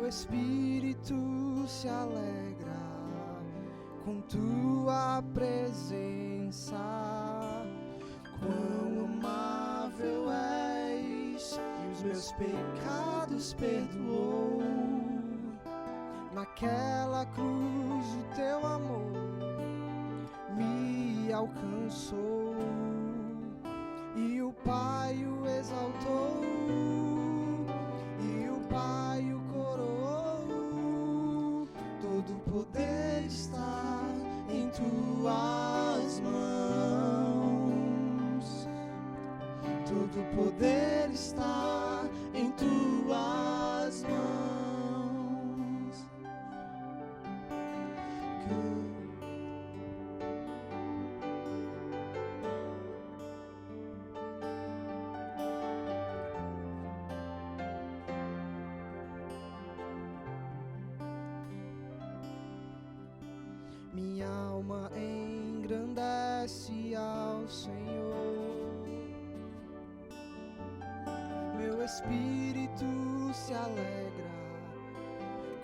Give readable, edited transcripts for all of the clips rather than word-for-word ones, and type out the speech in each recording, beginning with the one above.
espírito se alegra com tua presença. Quão amável és, e os meus pecados perdoou. Naquela cruz o teu amor me alcançou, e o Pai o exaltou, e o Pai o coroou. Todo poder está em tuas mãos, todo poder está em tuas mãos. Minha alma engrandece ao Senhor, meu espírito se alegra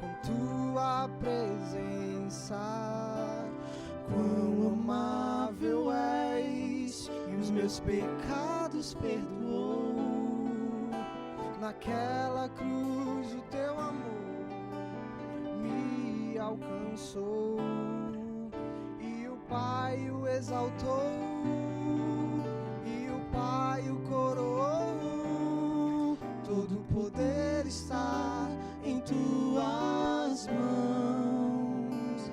com tua presença. Quão amável és, e os meus pecados perdoou. Naquela cruz o teu amor me alcançou, e o Pai o exaltou, e o Pai o coroou. Todo poder está em tuas mãos,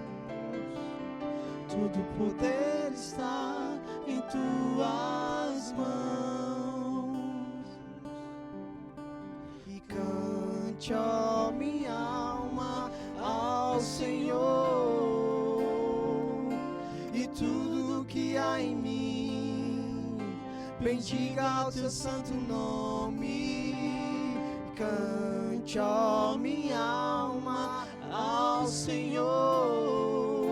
todo poder está em tuas mãos. E cante, ó minha alma, ao Senhor, e tudo que há em mim bendiga o teu santo nome. Cante, ó minha alma, ao Senhor,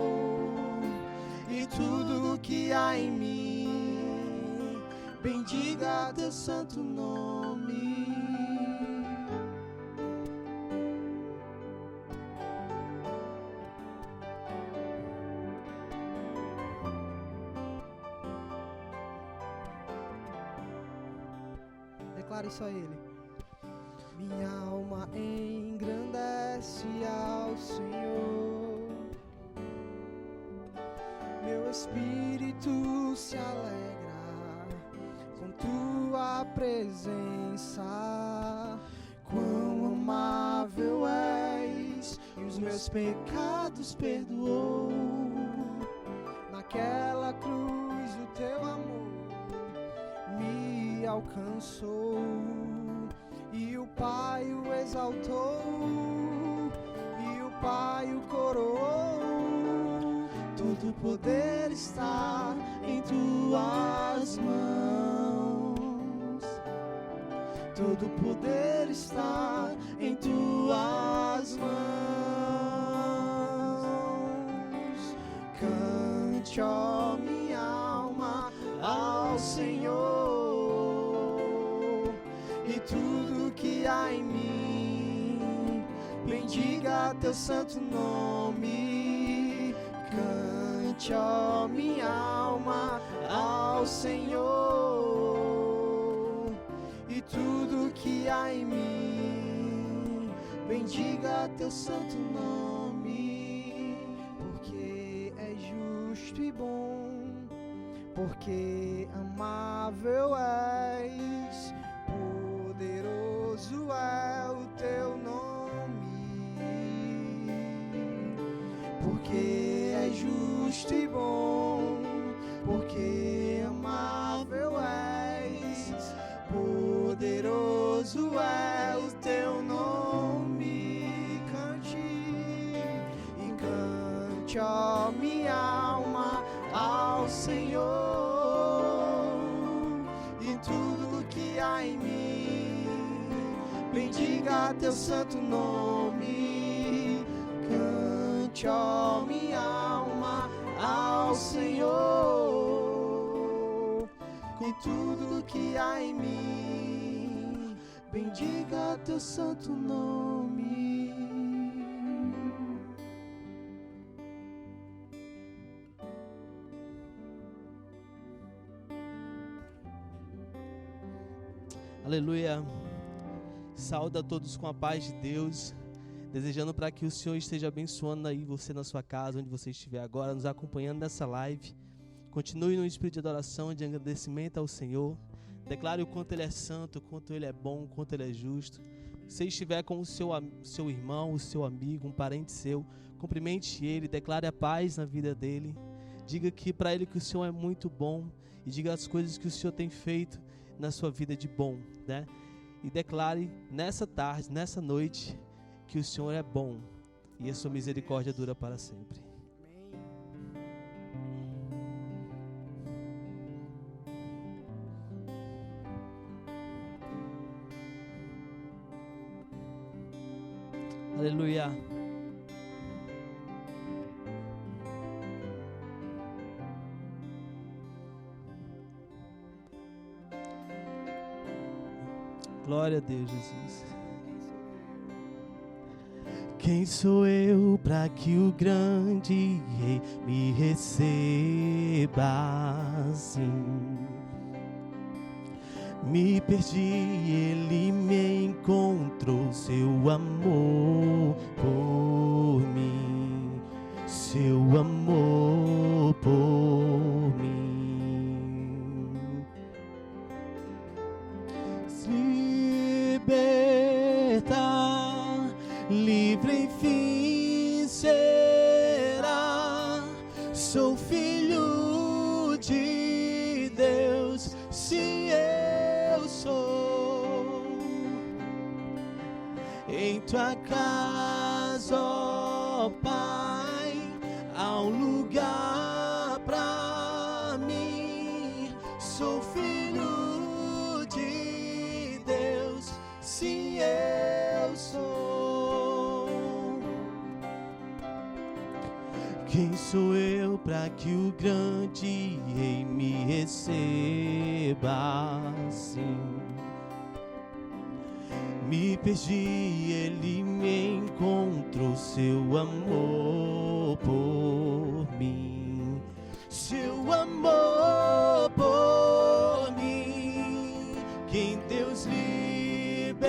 e tudo que há em mim bendiga teu santo nome. Declara isso a Ele. Minha alma engrandece ao Senhor, meu espírito se alegra com tua presença. Quão amável és, e os meus pecados perdoou. Naquela cruz o teu amor me alcançou, e o Pai o exaltou, e o Pai o coroou. Todo poder está em tuas mãos, todo poder está em tuas mãos. Cante, ó minha alma, ao Senhor, e tudo que há em mim bendiga teu santo nome. Cante, ó minha alma, ao Senhor, e tudo que há em mim bendiga teu santo nome. Porque é justo e bom, porque amável és, poderoso é o teu nome. Porque é justo e bom, porque amável és, poderoso é o teu nome. Cante, e cante, ó minha alma, ao Senhor, e tudo que há em mim bendiga teu santo nome. Cante, ó minha alma, ao Senhor, e tudo que há em mim bendiga teu santo nome. Aleluia. Saúde a todos com a paz de Deus. Desejando para que o Senhor esteja abençoando aí você na sua casa, onde você estiver agora, nos acompanhando nessa live. Continue no espírito de adoração, de agradecimento ao Senhor. Declare o quanto Ele é santo, o quanto Ele é bom, o quanto Ele é justo. Se estiver com o seu irmão, o seu amigo, um parente seu, cumprimente ele, declare a paz na vida dele. Diga para ele que o Senhor é muito bom e diga as coisas que o Senhor tem feito na sua vida de bom, né? E declare nessa tarde, nessa noite, que o Senhor é bom e a sua misericórdia dura para sempre. Aleluia. Glória a Deus, Jesus. Quem sou eu para que o grande Rei me receba assim? Me perdi, Ele me encontrou, seu amor por mim, seu amor por mim. Libertar, livre enfim será, sou filho de Deus, sim eu sou. Em tua casa, ó Pai, há um lugar pra mim. Sou filho de Deus, sim eu sou. Quem sou eu para que o grande Rei me receba assim? Me perdi, Ele me encontrou, seu amor por mim, seu amor por mim. Quem Deus libertar,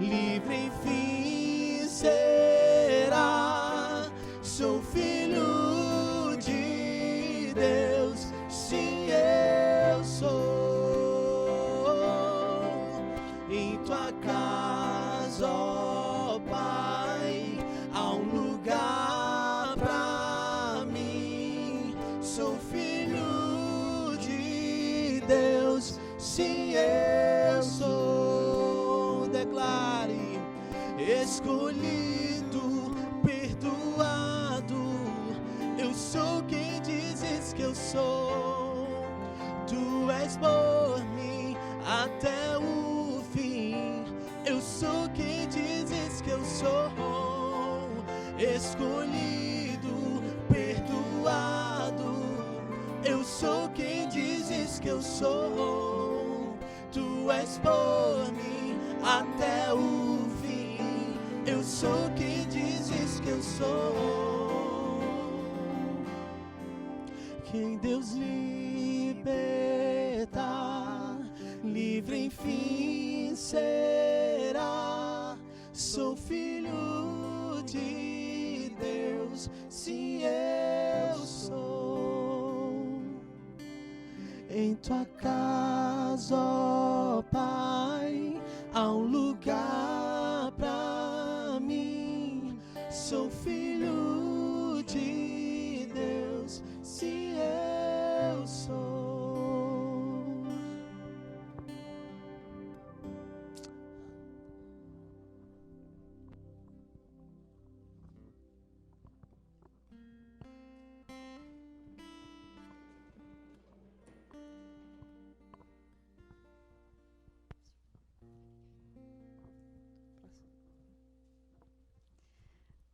livre enfim será. Sou filho de Deus, sim eu sou. Em tua casa, ó Pai, há um lugar pra mim. Sou filho de Deus, sim eu sou. Declare: escolhido, perdoado, eu sou quem dizes que eu sou. Tu és por mim até o fim, eu sou quem dizes que eu sou. Escolhido, perdoado, eu sou quem dizes que eu sou. Tu és por mim até o fim, eu sou quem dizes que eu sou. Quem Deus libertar, livre enfim será. Sou filho de Deus, sim eu sou. Em tua casa, ó Pai, há um lugar pra mim. Sou filho de Deus, sim eu sou.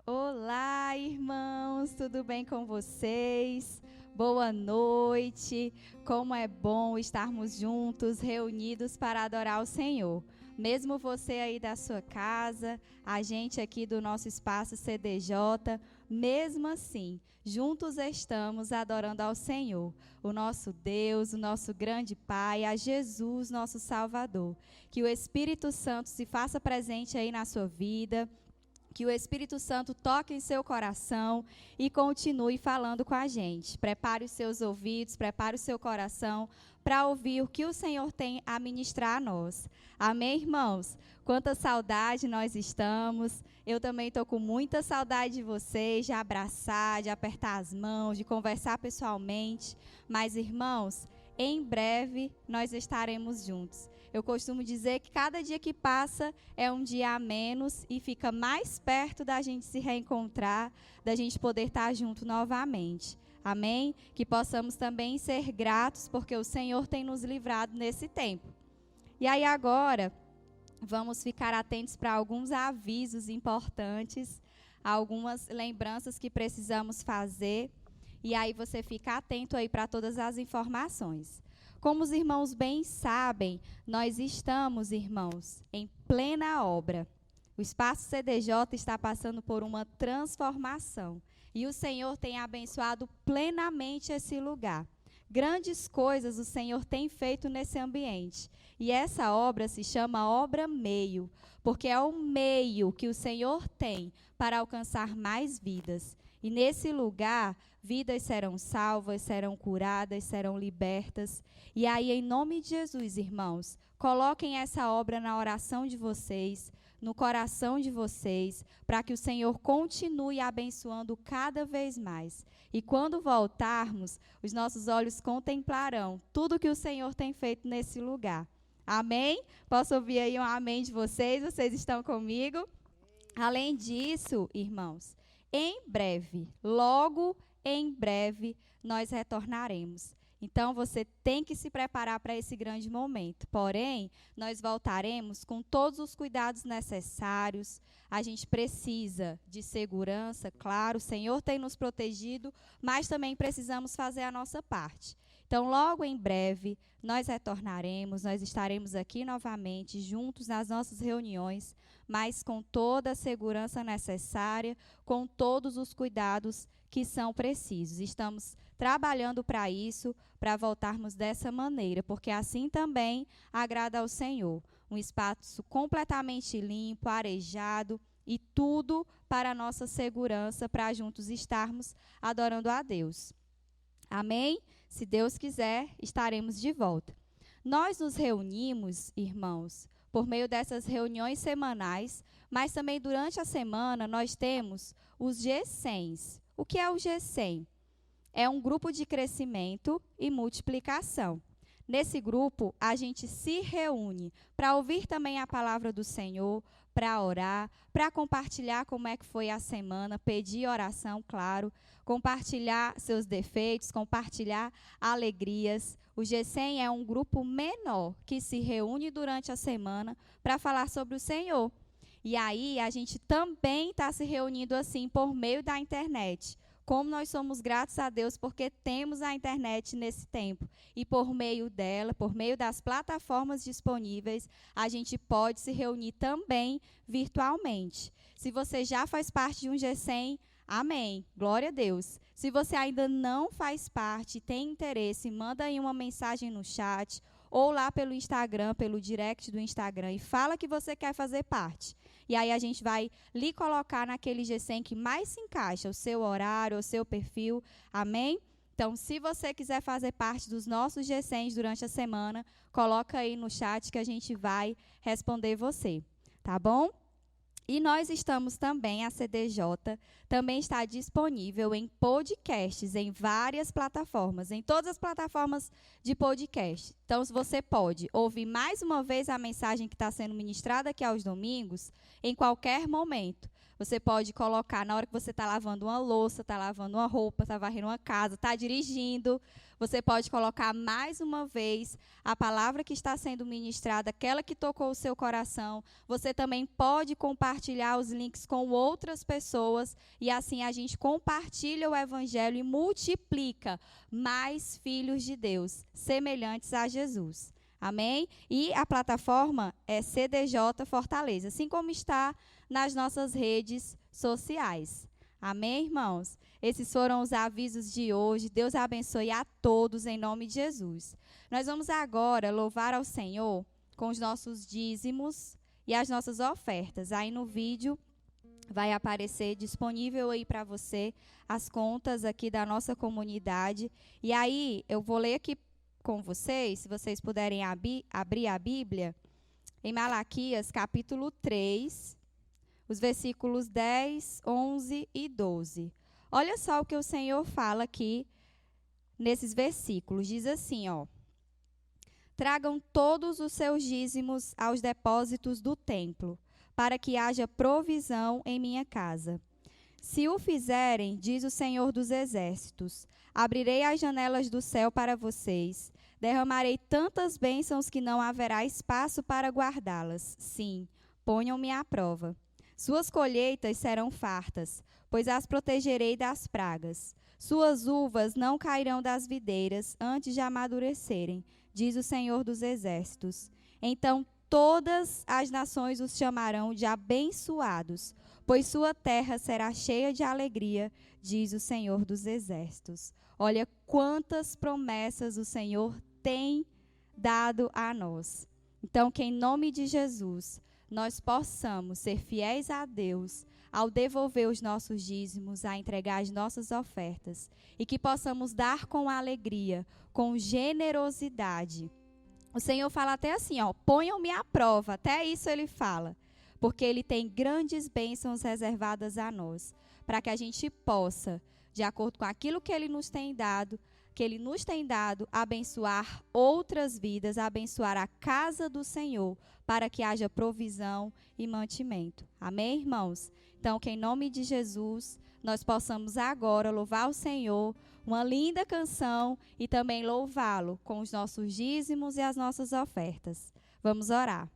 Olá, irmãos, tudo bem com vocês? Boa noite. Como é bom estarmos juntos, reunidos para adorar o Senhor. Mesmo você aí da sua casa, a gente aqui do nosso espaço CDJ, mesmo assim, juntos estamos adorando ao Senhor, o nosso Deus, o nosso grande Pai, a Jesus, nosso Salvador. Que o Espírito Santo se faça presente aí na sua vida, que o Espírito Santo toque em seu coração e continue falando com a gente. Prepare os seus ouvidos, prepare o seu coração para ouvir o que o Senhor tem a ministrar a nós. Amém, irmãos? Quanta saudade nós estamos. Eu também estou com muita saudade de vocês, de abraçar, de apertar as mãos, de conversar pessoalmente. Mas, irmãos, em breve nós estaremos juntos. Eu costumo dizer que cada dia que passa é um dia a menos e fica mais perto da gente se reencontrar, da gente poder estar junto novamente. Amém? Que possamos também ser gratos, porque o Senhor tem nos livrado nesse tempo. E aí agora, vamos ficar atentos para alguns avisos importantes, algumas lembranças que precisamos fazer. E aí você fica atento aí para todas as informações. Como os irmãos bem sabem, nós estamos, irmãos, em plena obra. O Espaço CDJ está passando por uma transformação. E o Senhor tem abençoado plenamente esse lugar. Grandes coisas o Senhor tem feito nesse ambiente. E essa obra se chama Obra Meio, porque é o meio que o Senhor tem para alcançar mais vidas. E nesse lugar, vidas serão salvas, serão curadas, serão libertas. E aí, em nome de Jesus, irmãos, coloquem essa obra na oração de vocês, no coração de vocês, para que o Senhor continue abençoando cada vez mais. E quando voltarmos, os nossos olhos contemplarão tudo que o Senhor tem feito nesse lugar. Amém? Posso ouvir aí um amém de vocês? Vocês estão comigo? Além disso, irmãos, em breve, logo em breve, nós retornaremos. Então, você tem que se preparar para esse grande momento. Porém, nós voltaremos com todos os cuidados necessários. A gente precisa de segurança, claro. O Senhor tem nos protegido, mas também precisamos fazer a nossa parte. Então, logo em breve, nós retornaremos. Nós estaremos aqui novamente, juntos nas nossas reuniões, mas com toda a segurança necessária, com todos os cuidados que são precisos. Estamos trabalhando para isso, para voltarmos dessa maneira, porque assim também agrada ao Senhor. Um espaço completamente limpo, arejado e tudo para a nossa segurança, para juntos estarmos adorando a Deus. Amém? Se Deus quiser, estaremos de volta. Nós nos reunimos, irmãos, por meio dessas reuniões semanais, mas também durante a semana nós temos os G100s. O que é o G100? É um grupo de crescimento e multiplicação. Nesse grupo, a gente se reúne para ouvir também a palavra do Senhor, para orar, para compartilhar como é que foi a semana, pedir oração, claro, compartilhar seus defeitos, compartilhar alegrias. O G100 é um grupo menor que se reúne durante a semana para falar sobre o Senhor. E aí, a gente também está se reunindo assim por meio da internet. Como nós somos gratos a Deus porque temos a internet nesse tempo. E por meio dela, por meio das plataformas disponíveis, a gente pode se reunir também virtualmente. Se você já faz parte de um G100, amém, glória a Deus. Se você ainda não faz parte, tem interesse, manda aí uma mensagem no chat ou lá pelo Instagram, pelo direct do Instagram e fala que você quer fazer parte. E aí a gente vai lhe colocar naquele G100 que mais se encaixa, o seu horário, o seu perfil, amém? Então, se você quiser fazer parte dos nossos G100s durante a semana, coloca aí no chat que a gente vai responder você, tá bom? E nós estamos também, a CDJ, também está disponível em podcasts, em várias plataformas, em todas as plataformas de podcast. Então, se você pode ouvir mais uma vez a mensagem que está sendo ministrada aqui aos domingos, em qualquer momento. Você pode colocar na hora que você está lavando uma louça, está lavando uma roupa, está varrendo uma casa, está dirigindo. Você pode colocar mais uma vez a palavra que está sendo ministrada, aquela que tocou o seu coração. Você também pode compartilhar os links com outras pessoas e assim a gente compartilha o evangelho e multiplica mais filhos de Deus, semelhantes a Jesus. Amém? E a plataforma é CDJ Fortaleza, assim como está nas nossas redes sociais. Amém, irmãos? Esses foram os avisos de hoje. Deus abençoe a todos em nome de Jesus. Nós vamos agora louvar ao Senhor com os nossos dízimos e as nossas ofertas. Aí no vídeo vai aparecer disponível aí para você as contas aqui da nossa comunidade. E aí eu vou ler aqui com vocês, se vocês puderem abrir a Bíblia, em Malaquias capítulo 3, os versículos 10, 11 e 12. Olha só o que o Senhor fala aqui nesses versículos. Diz assim, ó: tragam todos os seus dízimos aos depósitos do templo, para que haja provisão em minha casa. Se o fizerem, diz o Senhor dos Exércitos, abrirei as janelas do céu para vocês, derramarei tantas bênçãos que não haverá espaço para guardá-las. Sim, ponham-me à prova. Suas colheitas serão fartas, pois as protegerei das pragas. Suas uvas não cairão das videiras antes de amadurecerem, diz o Senhor dos Exércitos. Então todas as nações os chamarão de abençoados, pois sua terra será cheia de alegria, diz o Senhor dos Exércitos. Olha quantas promessas o Senhor tem dado a nós. Então, que em nome de Jesus, nós possamos ser fiéis a Deus ao devolver os nossos dízimos, a entregar as nossas ofertas, e que possamos dar com alegria, com generosidade. O Senhor fala até assim, ó, ponham-me à prova, até isso ele fala, porque ele tem grandes bênçãos reservadas a nós, para que a gente possa, de acordo com aquilo que ele nos tem dado, abençoar outras vidas, abençoar a casa do Senhor, para que haja provisão e mantimento. Amém, irmãos? Então, que em nome de Jesus, nós possamos agora louvar o Senhor, uma linda canção, e também louvá-lo com os nossos dízimos e as nossas ofertas. Vamos orar.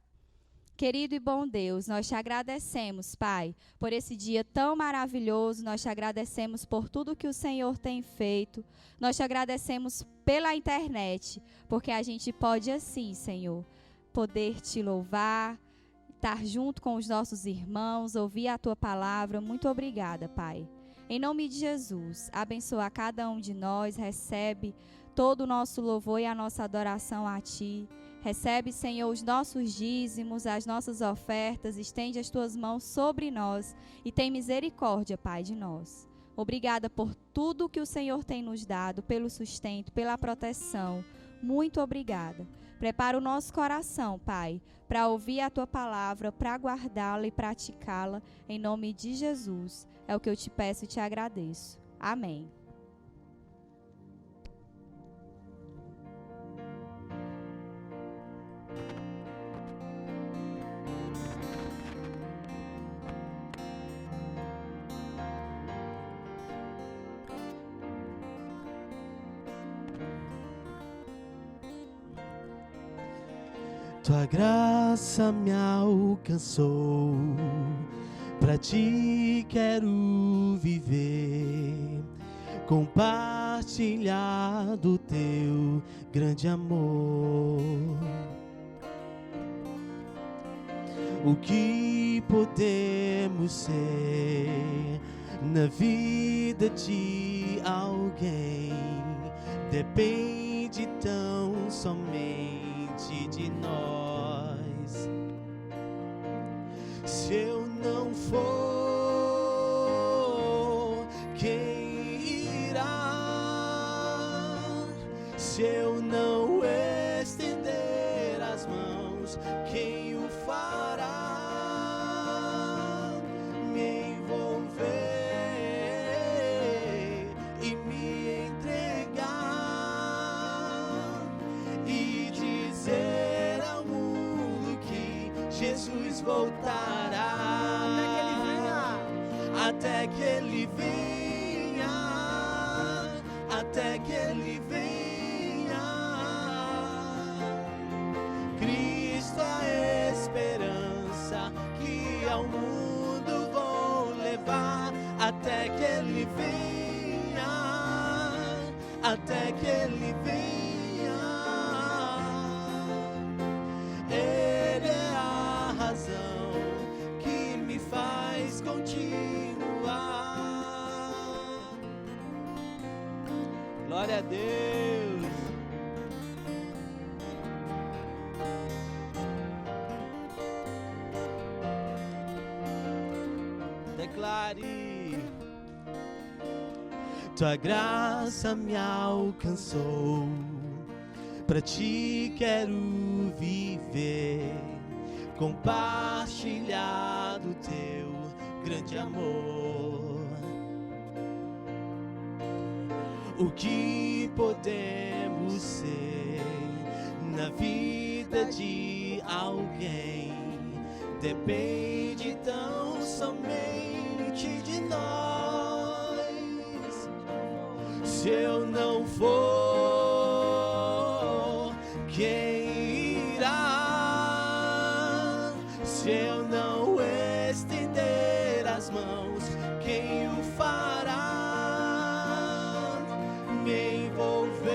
Querido e bom Deus, nós te agradecemos, Pai, por esse dia tão maravilhoso. Nós te agradecemos por tudo que o Senhor tem feito. Nós te agradecemos pela internet, porque a gente pode assim, Senhor, poder te louvar, estar junto com os nossos irmãos, ouvir a tua palavra. Muito obrigada, Pai. Em nome de Jesus, abençoa cada um de nós, recebe todo o nosso louvor e a nossa adoração a Ti. Recebe, Senhor, os nossos dízimos, as nossas ofertas, estende as Tuas mãos sobre nós e tem misericórdia, Pai, de nós. Obrigada por tudo que o Senhor tem nos dado, pelo sustento, pela proteção. Muito obrigada. Prepara o nosso coração, Pai, para ouvir a Tua palavra, para guardá-la e praticá-la, em nome de Jesus. É o que eu te peço e te agradeço. Amém. Tua graça me alcançou, pra Ti quero viver, compartilhar do Teu grande amor. O que podemos ser na vida de alguém depende tão somente de nós. Se eu não for, quem irá? Se eu não estender as mãos, quem o fará? Me envolver e me entregar e dizer ao mundo que Jesus voltará. Até que Ele venha, até que Ele venha. Cristo a esperança que ao mundo vou levar. Até que Ele venha, até que Ele venha. Ele é a razão que me faz continuar. Glória a Deus. Declare. Tua graça me alcançou, pra ti quero viver, compartilhar do teu grande amor. O que podemos ser na vida de alguém depende tão somente de nós. Se eu não for, quem irá? Se eu não estender as mãos, quem o fará? Me envolver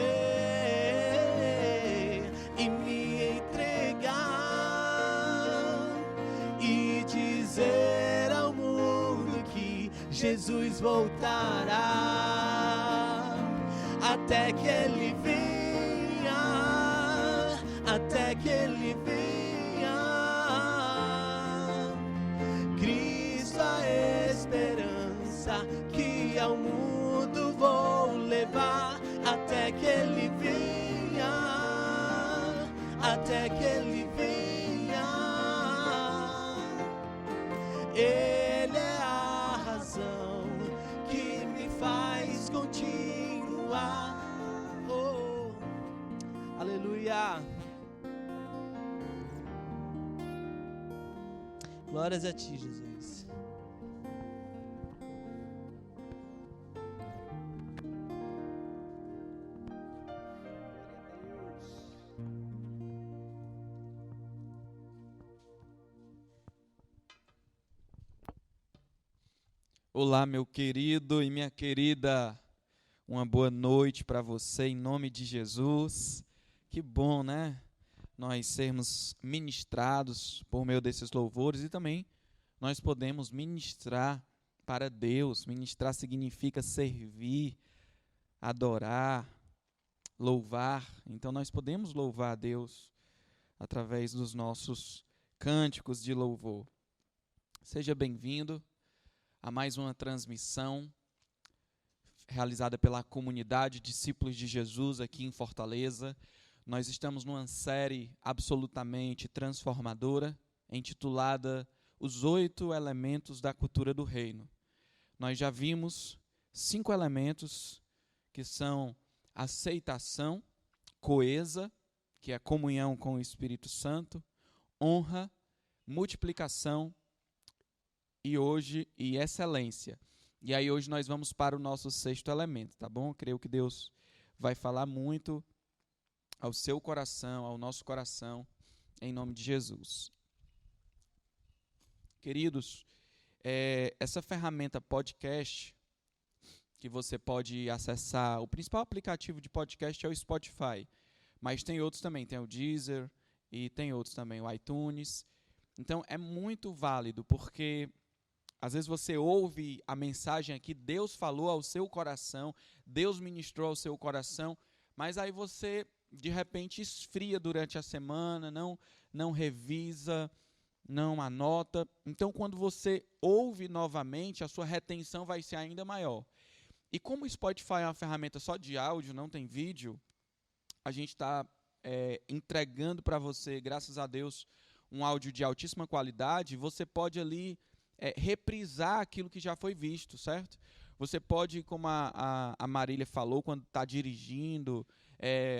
e me entregar e dizer ao mundo que Jesus voltará. Até que ele venha, até que ele venha, Cristo a esperança que ao mundo vou levar. Até que ele venha, até que ele venha, ele é a razão que me faz continuar. Oh, aleluia. Glórias a ti, Jesus. Olá, meu querido e minha querida, uma boa noite para você, em nome de Jesus. Que bom, né? Nós sermos ministrados por meio desses louvores e também nós podemos ministrar para Deus. Ministrar significa servir, adorar, louvar. Então nós podemos louvar a Deus através dos nossos cânticos de louvor. Seja bem-vindo a mais uma transmissão realizada pela comunidade Discípulos de Jesus aqui em Fortaleza. Nós estamos numa série absolutamente transformadora, intitulada Os 8 Elementos da Cultura do Reino. Nós já vimos 5 elementos que são aceitação, coesa, que é a comunhão com o Espírito Santo, honra, multiplicação e excelência. E aí hoje nós vamos para o nosso 6º elemento, tá bom? Eu creio que Deus vai falar muito ao seu coração, ao nosso coração, em nome de Jesus. Queridos, essa ferramenta podcast, que você pode acessar, o principal aplicativo de podcast é o Spotify, mas tem outros também, tem o Deezer e tem outros também, o iTunes. Então é muito válido, porque às vezes você ouve a mensagem aqui, Deus falou ao seu coração, Deus ministrou ao seu coração, mas aí você, de repente, esfria durante a semana, não revisa, não anota. Então, quando você ouve novamente, a sua retenção vai ser ainda maior. E como o Spotify é uma ferramenta só de áudio, não tem vídeo, a gente está entregando para você, graças a Deus, um áudio de altíssima qualidade. Você pode ali reprisar aquilo que já foi visto, certo? Você pode, como a Marília falou, quando está dirigindo,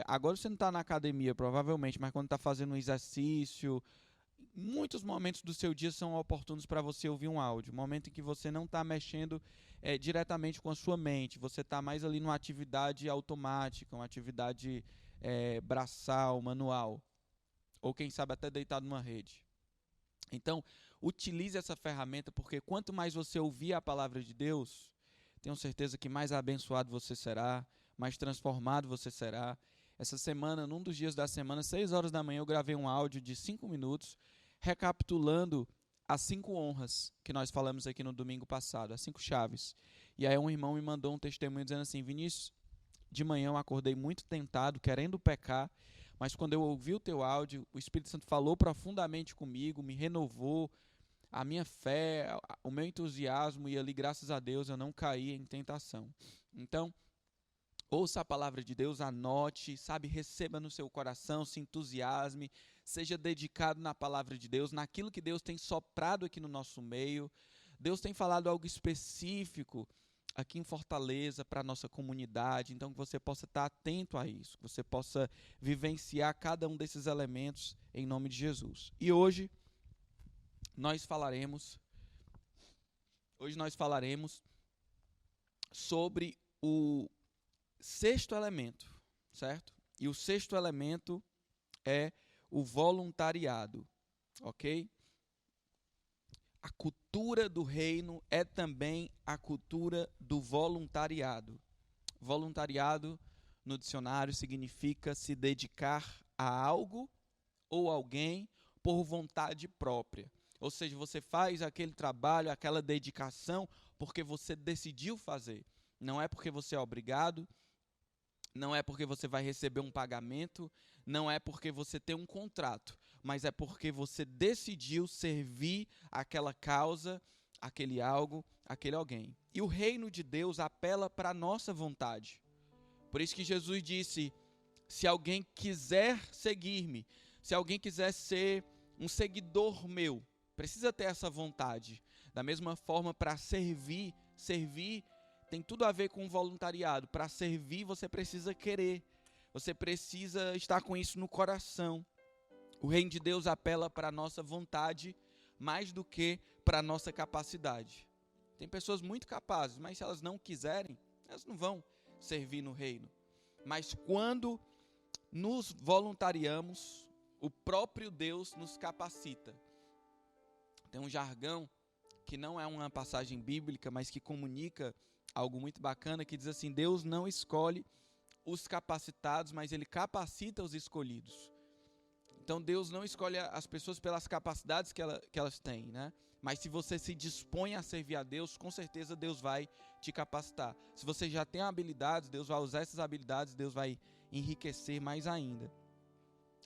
agora você não está na academia, provavelmente, mas quando está fazendo um exercício, muitos momentos do seu dia são oportunos para você ouvir um áudio, momento em que você não está mexendo diretamente com a sua mente, você está mais ali numa atividade automática, uma atividade braçal, manual, ou quem sabe até deitado numa rede. Então, utilize essa ferramenta, porque quanto mais você ouvir a palavra de Deus, tenho certeza que mais abençoado você será, mais transformado você será. Essa semana, num dos dias da semana, 6 horas da manhã, eu gravei um áudio de 5 minutos, recapitulando as 5 honras que nós falamos aqui no domingo passado, as 5 chaves. E aí um irmão me mandou um testemunho dizendo assim: Vinícius, de manhã eu acordei muito tentado, querendo pecar, mas quando eu ouvi o teu áudio, o Espírito Santo falou profundamente comigo, me renovou a minha fé, o meu entusiasmo, e ali, graças a Deus, eu não caí em tentação. Então, ouça a palavra de Deus, anote, sabe, receba no seu coração, se entusiasme, seja dedicado na palavra de Deus, naquilo que Deus tem soprado aqui no nosso meio. Deus tem falado algo específico aqui em Fortaleza para a nossa comunidade, então que você possa estar atento a isso, que você possa vivenciar cada um desses elementos em nome de Jesus. E hoje nós falaremos sobre o sexto elemento, certo? E o sexto elemento é o voluntariado, ok? A cultura do reino é também a cultura do voluntariado. Voluntariado, no dicionário, significa se dedicar a algo ou alguém por vontade própria. Ou seja, você faz aquele trabalho, aquela dedicação, porque você decidiu fazer. Não é porque você é obrigado, não é porque você vai receber um pagamento, não é porque você tem um contrato, mas é porque você decidiu servir aquela causa, aquele algo, aquele alguém. E o reino de Deus apela para a nossa vontade. Por isso que Jesus disse, se alguém quiser seguir-me, se alguém quiser ser um seguidor meu, precisa ter essa vontade. Da mesma forma, para servir tem tudo a ver com voluntariado. Para servir, você precisa querer. Você precisa estar com isso no coração. O reino de Deus apela para a nossa vontade mais do que para a nossa capacidade. Tem pessoas muito capazes, mas se elas não quiserem, elas não vão servir no reino. Mas quando nos voluntariamos, o próprio Deus nos capacita. Tem um jargão que não é uma passagem bíblica, mas que comunica algo muito bacana, que diz assim, Deus não escolhe os capacitados, mas Ele capacita os escolhidos. Então Deus não escolhe as pessoas pelas capacidades que elas têm, né? Mas se você se dispõe a servir a Deus, com certeza Deus vai te capacitar. Se você já tem habilidades, Deus vai usar essas habilidades, Deus vai enriquecer mais ainda.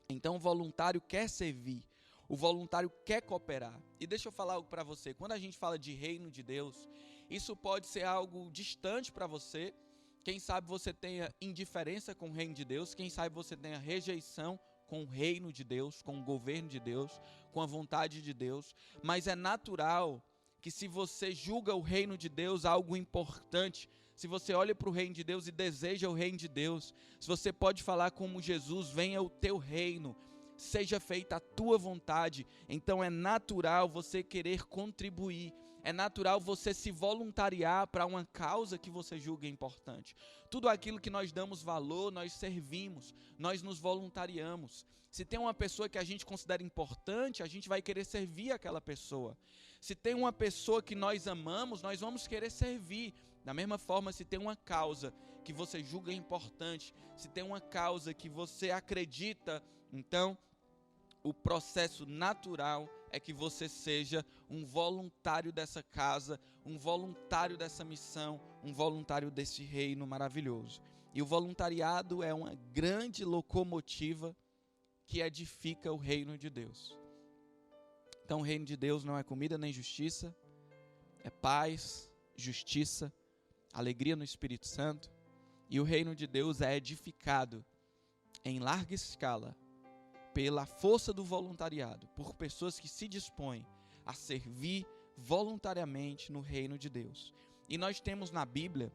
Então o voluntário quer servir, o voluntário quer cooperar. E deixa eu falar algo para você, quando a gente fala de reino de Deus, isso pode ser algo distante para você. Quem sabe você tenha indiferença com o reino de Deus, quem sabe você tenha rejeição com o reino de Deus, com o governo de Deus, com a vontade de Deus. Mas é natural que se você julga o reino de Deus algo importante, se você olha para o reino de Deus e deseja o reino de Deus, se você pode falar como Jesus, venha o teu reino, seja feita a tua vontade, então é natural você querer contribuir, é natural você se voluntariar para uma causa que você julga importante. Tudo aquilo que nós damos valor, nós servimos, nós nos voluntariamos. Se tem uma pessoa que a gente considera importante, a gente vai querer servir aquela pessoa. Se tem uma pessoa que nós amamos, nós vamos querer servir. Da mesma forma, se tem uma causa que você julga importante, se tem uma causa que você acredita, então o processo natural é que você seja um voluntário dessa casa, um voluntário dessa missão, um voluntário desse reino maravilhoso. E o voluntariado é uma grande locomotiva que edifica o reino de Deus. Então o reino de Deus não é comida nem justiça, é paz, justiça, alegria no Espírito Santo. E o reino de Deus é edificado em larga escala pela força do voluntariado, por pessoas que se dispõem a servir voluntariamente no reino de Deus. E nós temos na Bíblia,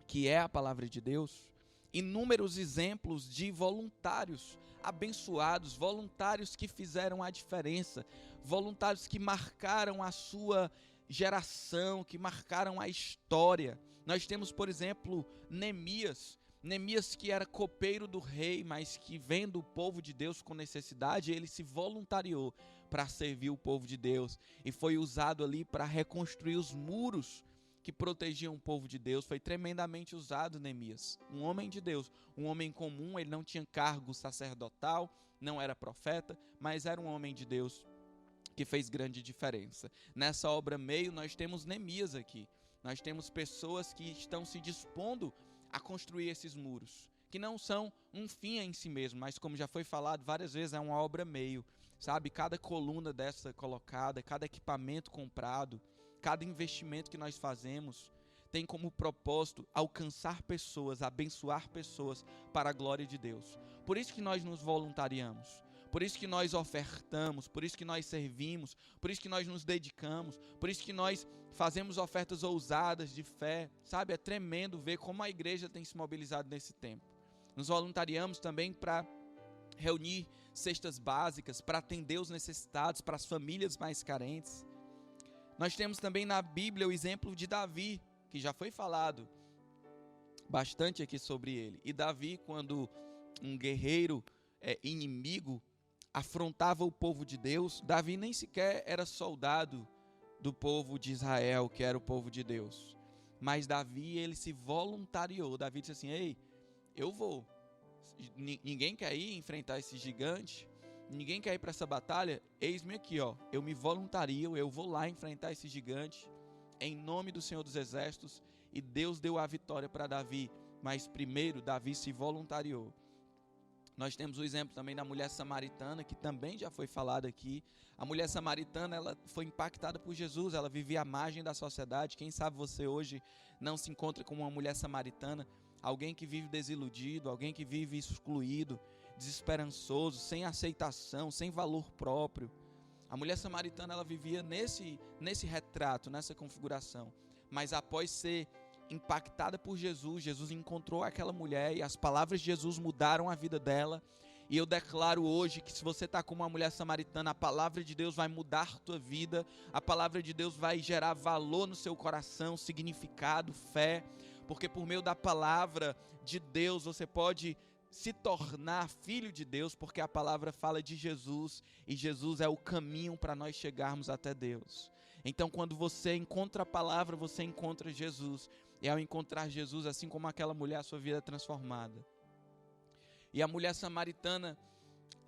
que é a palavra de Deus, inúmeros exemplos de voluntários abençoados, voluntários que fizeram a diferença, voluntários que marcaram a sua geração, que marcaram a história. Nós temos, por exemplo, Neemias, que era copeiro do rei, mas que vendo o povo de Deus com necessidade, ele se voluntariou para servir o povo de Deus e foi usado ali para reconstruir os muros que protegiam o povo de Deus. Foi tremendamente usado Neemias, um homem de Deus, um homem comum. Ele não tinha cargo sacerdotal, não era profeta, mas era um homem de Deus que fez grande diferença. Nessa obra meio nós temos Neemias aqui, nós temos pessoas que estão se dispondo a construir esses muros, que não são um fim em si mesmo, mas como já foi falado várias vezes, é uma obra meio, sabe? Cada coluna dessa colocada, cada equipamento comprado, cada investimento que nós fazemos, tem como propósito alcançar pessoas, abençoar pessoas para a glória de Deus. Por isso que nós nos voluntariamos, por isso que nós ofertamos, por isso que nós servimos, por isso que nós nos dedicamos, por isso que nós fazemos ofertas ousadas de fé, sabe? É tremendo ver como a igreja tem se mobilizado nesse tempo. Nos voluntariamos também para reunir cestas básicas, para atender os necessitados, para as famílias mais carentes. Nós temos também na Bíblia o exemplo de Davi, que já foi falado bastante aqui sobre ele. E Davi, quando um guerreiro inimigo afrontava o povo de Deus, Davi nem sequer era soldado do povo de Israel, que era o povo de Deus. Mas Davi, ele se voluntariou. Davi disse assim: ei, eu vou. Ninguém quer ir enfrentar esse gigante? Ninguém quer ir para essa batalha? Eis-me aqui, ó. Eu me voluntario, eu vou lá enfrentar esse gigante, em nome do Senhor dos Exércitos. E Deus deu a vitória para Davi. Mas primeiro, Davi se voluntariou. Nós temos o exemplo também da mulher samaritana, que também já foi falado aqui. A mulher samaritana, ela foi impactada por Jesus, ela vivia à margem da sociedade. Quem sabe você hoje não se encontra com uma mulher samaritana, alguém que vive desiludido, alguém que vive excluído, desesperançoso, sem aceitação, sem valor próprio. A mulher samaritana, ela vivia nesse retrato, nessa configuração. Mas após ser impactada por Jesus, Jesus encontrou aquela mulher e as palavras de Jesus mudaram a vida dela. E eu declaro hoje que se você está com uma mulher samaritana, a palavra de Deus vai mudar a tua vida, a palavra de Deus vai gerar valor no seu coração, significado, fé, porque por meio da palavra de Deus você pode se tornar filho de Deus, porque a palavra fala de Jesus e Jesus é o caminho para nós chegarmos até Deus. Então quando você encontra a palavra, você encontra Jesus. E ao encontrar Jesus, assim como aquela mulher, a sua vida é transformada. E a mulher samaritana,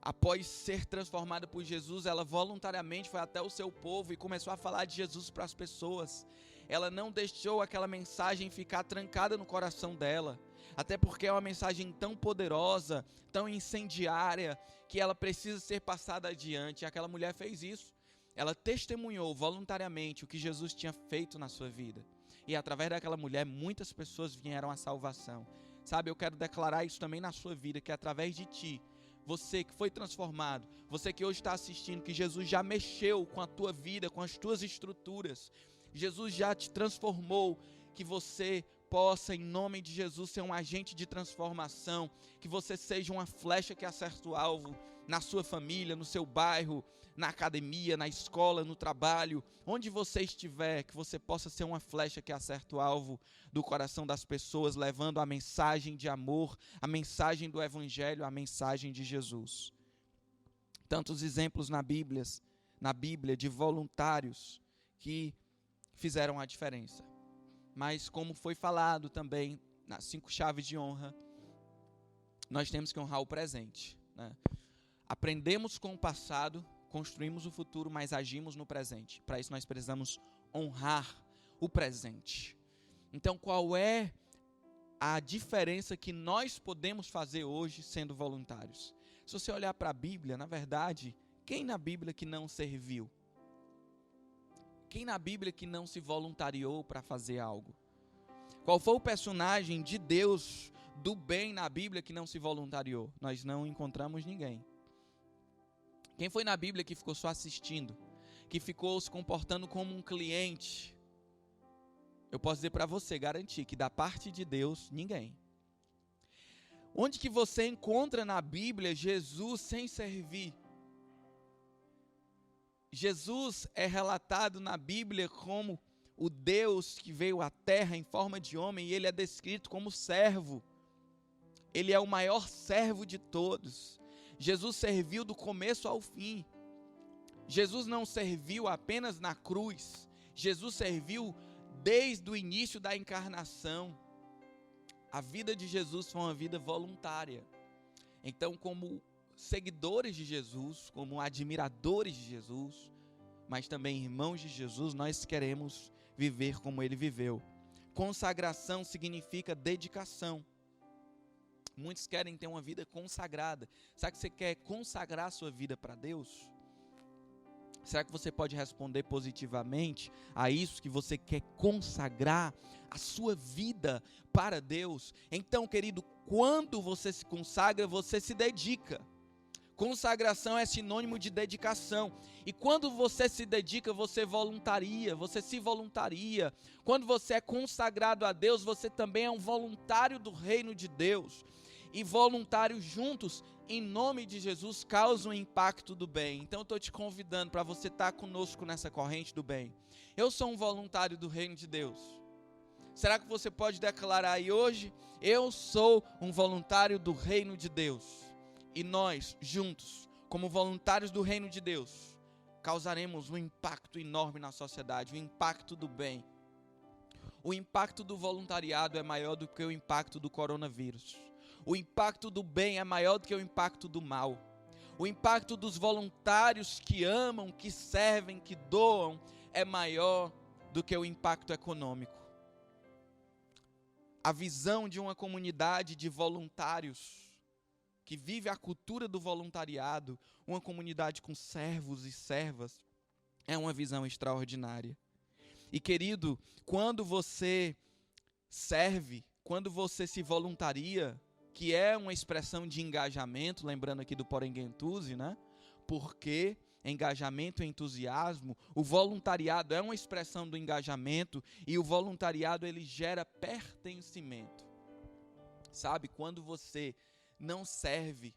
após ser transformada por Jesus, ela voluntariamente foi até o seu povo e começou a falar de Jesus para as pessoas. Ela não deixou aquela mensagem ficar trancada no coração dela. Até porque é uma mensagem tão poderosa, tão incendiária, que ela precisa ser passada adiante. E aquela mulher fez isso. Ela testemunhou voluntariamente o que Jesus tinha feito na sua vida. E através daquela mulher, muitas pessoas vieram à salvação. Sabe, eu quero declarar isso também na sua vida, que através de ti, você que foi transformado, você que hoje está assistindo, que Jesus já mexeu com a tua vida, com as tuas estruturas. Jesus já te transformou, que você possa, em nome de Jesus, ser um agente de transformação, que você seja uma flecha que acerta o alvo na sua família, no seu bairro, na academia, na escola, no trabalho, onde você estiver, que você possa ser uma flecha que acerta o alvo do coração das pessoas, levando a mensagem de amor, a mensagem do Evangelho, a mensagem de Jesus. Tantos exemplos na Bíblia de voluntários que fizeram a diferença. Mas como foi falado também nas 5 chaves de honra, nós temos que honrar o presente, né? Aprendemos com o passado, construímos o futuro, mas agimos no presente. Para isso nós precisamos honrar o presente. Então qual é a diferença que nós podemos fazer hoje sendo voluntários? Se você olhar para a Bíblia, na verdade, quem na Bíblia que não serviu? Quem na Bíblia que não se voluntariou para fazer algo? Qual foi o personagem de Deus do bem na Bíblia que não se voluntariou? Nós não encontramos ninguém. Quem foi na Bíblia que ficou só assistindo? Que ficou se comportando como um cliente? Eu posso dizer para você, garantir que da parte de Deus, ninguém. Onde que você encontra na Bíblia Jesus sem servir? Jesus é relatado na Bíblia como o Deus que veio à terra em forma de homem, e ele é descrito como servo. Ele é o maior servo de todos. Jesus serviu do começo ao fim. Jesus não serviu apenas na cruz. Jesus serviu desde o início da encarnação. A vida de Jesus foi uma vida voluntária. Então, como seguidores de Jesus, como admiradores de Jesus, mas também irmãos de Jesus, nós queremos viver como ele viveu. Consagração significa dedicação. Muitos querem ter uma vida consagrada. Será que você quer consagrar a sua vida para Deus? Será que você pode responder positivamente a isso, que você quer consagrar a sua vida para Deus? Então, querido, quando você se consagra, você se dedica. Consagração é sinônimo de dedicação. E quando você se dedica, você voluntaria, você se voluntaria. Quando você é consagrado a Deus, você também é um voluntário do reino de Deus. E voluntários juntos, em nome de Jesus, causam um impacto do bem. Então eu estou te convidando para você estar conosco nessa corrente do bem. Eu sou um voluntário do reino de Deus. Será que você pode declarar aí hoje? Eu sou um voluntário do reino de Deus. E nós, juntos, como voluntários do reino de Deus, causaremos um impacto enorme na sociedade, um impacto do bem. O impacto do voluntariado é maior do que o impacto do coronavírus. O impacto do bem é maior do que o impacto do mal. O impacto dos voluntários que amam, que servem, que doam, é maior do que o impacto econômico. A visão de uma comunidade de voluntários que vive a cultura do voluntariado, uma comunidade com servos e servas, é uma visão extraordinária. E querido, quando você serve, quando você se voluntaria, que é uma expressão de engajamento, lembrando aqui do Porenguentuzi, né? Porque engajamento e entusiasmo, o voluntariado é uma expressão do engajamento e o voluntariado ele gera pertencimento. Sabe, quando você não serve,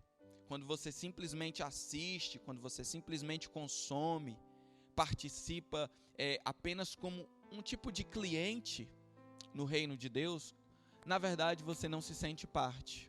quando você simplesmente assiste, quando você simplesmente consome, participa apenas como um tipo de cliente no reino de Deus, na verdade você não se sente parte.